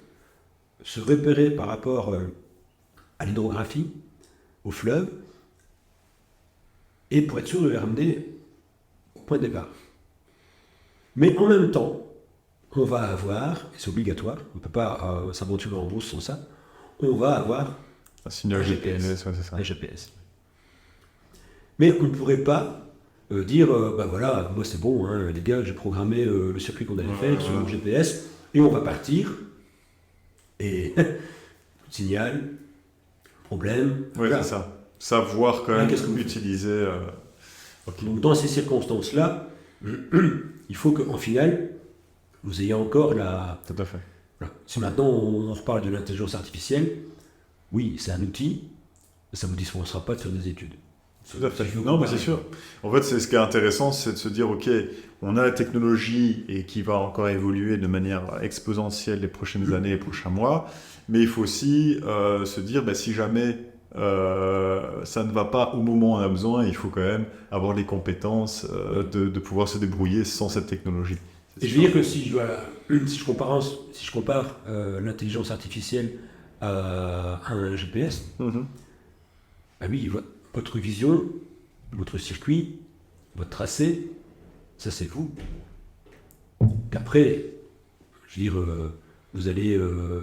se repérer par rapport à l'hydrographie, au fleuve, et pour être sûr de les ramener au point de départ. Mais en même temps, on va avoir, et c'est obligatoire, on ne peut pas s'aventurer en brousse sans ça, on va avoir un signal GPS. Un GPS. Mais on ne pourrait pas dire, ben voilà, moi c'est bon, hein, les gars, j'ai programmé le circuit qu'on allait faire sur mon GPS, et on va partir, et signal, problème. Oui, voilà. C'est ça. Savoir quand même utiliser. Okay. Donc dans ces circonstances-là, il faut qu'en finale, vous ayez encore la... Tout à fait. Voilà. Si maintenant on reparle de l'intelligence artificielle, oui, c'est un outil, ça ne vous dispensera pas de faire des études. Tout à fait. Non, mais c'est sûr. En fait, ce qui est intéressant, c'est de se dire, ok, on a la technologie et qui va encore évoluer de manière exponentielle les prochaines années, les prochains mois, mais il faut aussi se dire, si jamais ça ne va pas au moment où on a besoin, il faut quand même avoir les compétences de pouvoir se débrouiller sans cette technologie. Et je veux dire que si je compare l'intelligence artificielle à un GPS, bah oui, votre vision, votre circuit, votre tracé, ça c'est vous. Qu'après, je veux dire, vous allez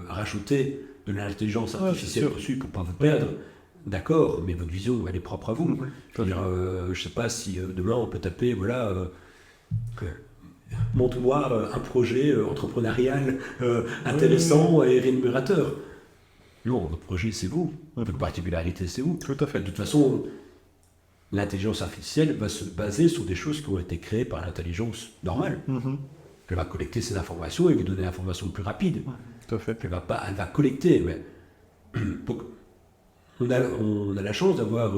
rajouter de l'intelligence artificielle dessus pour ne pas vous perdre. d'accord, mais votre vision, elle est propre à vous. Je veux dire, je sais pas si demain on peut taper, montre-moi un projet entrepreneurial intéressant et rémunérateur. Non, votre projet, c'est vous. Votre particularité, c'est vous. Tout à fait. De toute façon, l'intelligence artificielle va se baser sur des choses qui ont été créées par l'intelligence normale. Elle va collecter ces informations et vous donner l'information le plus rapide. Tout à fait. Elle va collecter. Mais on a la chance d'avoir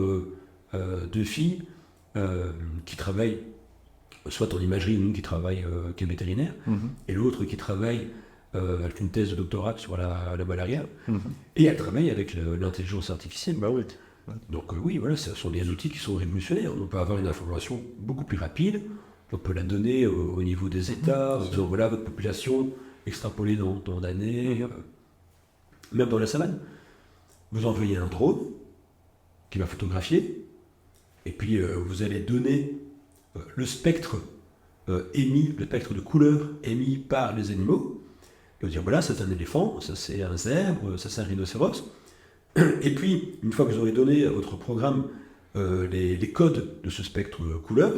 2 filles qui travaillent soit en imagerie, une qui travaille, qui est vétérinaire, et l'autre qui travaille avec une thèse de doctorat sur la malaria, et elle travaille avec l'intelligence artificielle. Bah oui. Donc oui, voilà, ce sont des outils qui sont révolutionnaires. On peut avoir une information beaucoup plus rapide, on peut la donner au niveau des États, en disant voilà votre population extrapolée dans l'année, même dans la savane. Vous envoyez un drone qui va photographier, et puis vous allez donner le spectre émis, le spectre de couleurs émis par les animaux, et vous dire voilà, ça c'est un éléphant, ça c'est un zèbre, ça c'est un rhinocéros. Et puis, une fois que vous aurez donné à votre programme les codes de ce spectre couleur,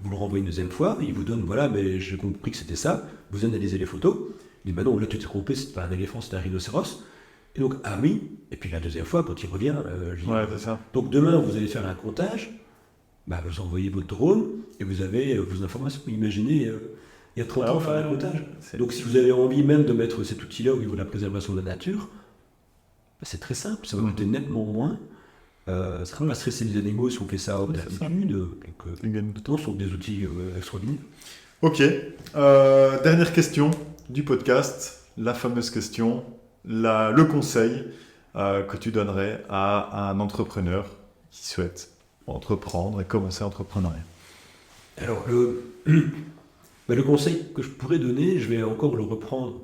vous le renvoyez une deuxième fois, il vous donne, voilà, mais j'ai compris que c'était ça, vous analysez les photos, il dit, bah non, là tu t'es trompé, c'est pas un éléphant, c'est un rhinocéros. Et donc, ah oui, et puis la deuxième fois, quand il revient, je dis, c'est ça. donc demain, vous allez faire un comptage, bah, vous envoyez votre drone, et vous avez vos informations. Imaginez, il y a 30 ans, faire un comptage. Donc, si vous avez envie même de mettre cet outil-là au niveau de la préservation de la nature, bah, c'est très simple, ça va coûter nettement moins. Ça va pas stresser les animaux si on fait ça hors d'habitude. Ce sont des outils extraordinaires. Ok. Dernière question du podcast, la fameuse question, le conseil que tu donnerais à un entrepreneur qui souhaite entreprendre et commencer l'entrepreneuriat. Alors, le conseil que je pourrais donner, je vais encore le reprendre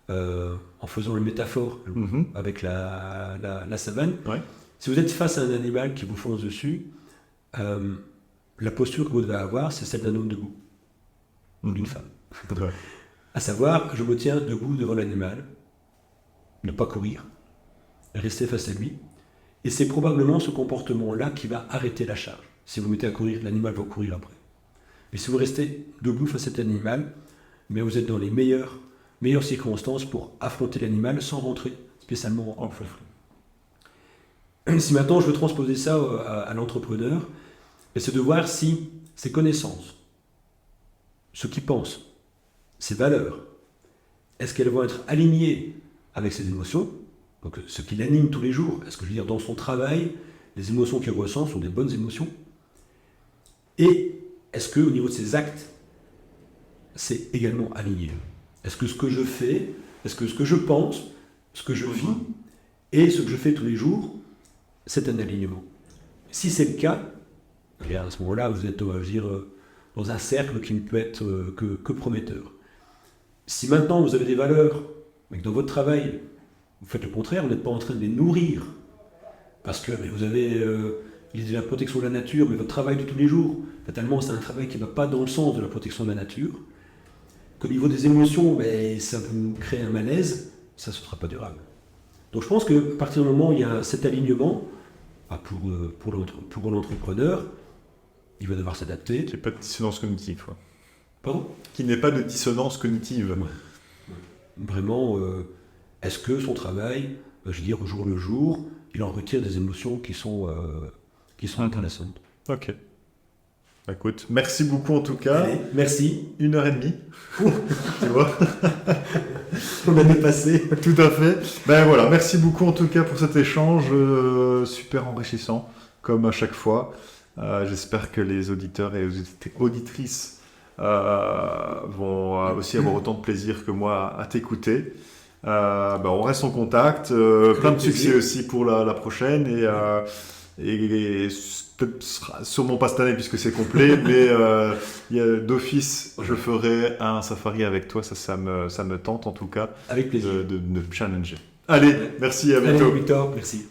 en faisant une métaphore avec la savane. Ouais. Si vous êtes face à un animal qui vous fonce dessus, la posture que vous devez avoir, c'est celle d'un homme debout, ou d'une femme. Ouais. À savoir, je me tiens debout devant l'animal, ne pas courir, rester face à lui, et c'est probablement ce comportement-là qui va arrêter la charge. Si vous mettez à courir, l'animal va courir après. Mais si vous restez debout face à cet animal, mais vous êtes dans les meilleures circonstances pour affronter l'animal sans rentrer spécialement en conflit. Si maintenant je veux transposer ça à l'entrepreneur, c'est de voir si ses connaissances, ce qu'il pense, ses valeurs, est-ce qu'elles vont être alignées avec ses émotions, donc ce qui l'anime tous les jours, est-ce que je veux dire dans son travail, les émotions qu'il ressent sont des bonnes émotions, et est-ce qu'au niveau de ses actes, c'est également aligné? Est-ce que ce que je fais, est-ce que ce que je pense, ce que je vis, et ce que je fais tous les jours, c'est un alignement? Si c'est le cas, eh bien à ce moment-là, vous êtes, on va dire, dans un cercle qui ne peut être que prometteur. Si maintenant vous avez des valeurs, mais que dans votre travail, vous faites le contraire, vous n'êtes pas en train de les nourrir, parce que vous avez l'idée de la protection de la nature, mais votre travail de tous les jours, fatalement, c'est un travail qui ne va pas dans le sens de la protection de la nature, qu'au niveau des émotions, ça vous crée un malaise, ça ne sera pas durable. Donc je pense qu'à partir du moment où il y a cet alignement, pour l'entrepreneur, il va devoir s'adapter. Qu'il n'y ait pas de dissonance cognitive. Quoi. Pardon ? Qu'il n'y ait pas de dissonance cognitive. Ouais. Vraiment, est-ce que son travail, je veux dire, au jour le jour, il en retire des émotions qui sont intéressantes. Ok. Écoute, merci beaucoup en tout cas. Allez, merci. 1h30. Tu vois. On a dépassé. Tout à fait. Ben voilà, merci beaucoup en tout cas pour cet échange super enrichissant, comme à chaque fois. J'espère que les auditeurs et les auditrices vont aussi avoir autant de plaisir que moi à t'écouter. On reste en contact. Plein de succès aussi pour la prochaine et sûrement pas cette année puisque c'est complet, mais d'office, je ferai un safari avec toi, ça me tente en tout cas. Avec plaisir. De me challenger. Allez, merci, à bientôt. Allez, Victor, merci.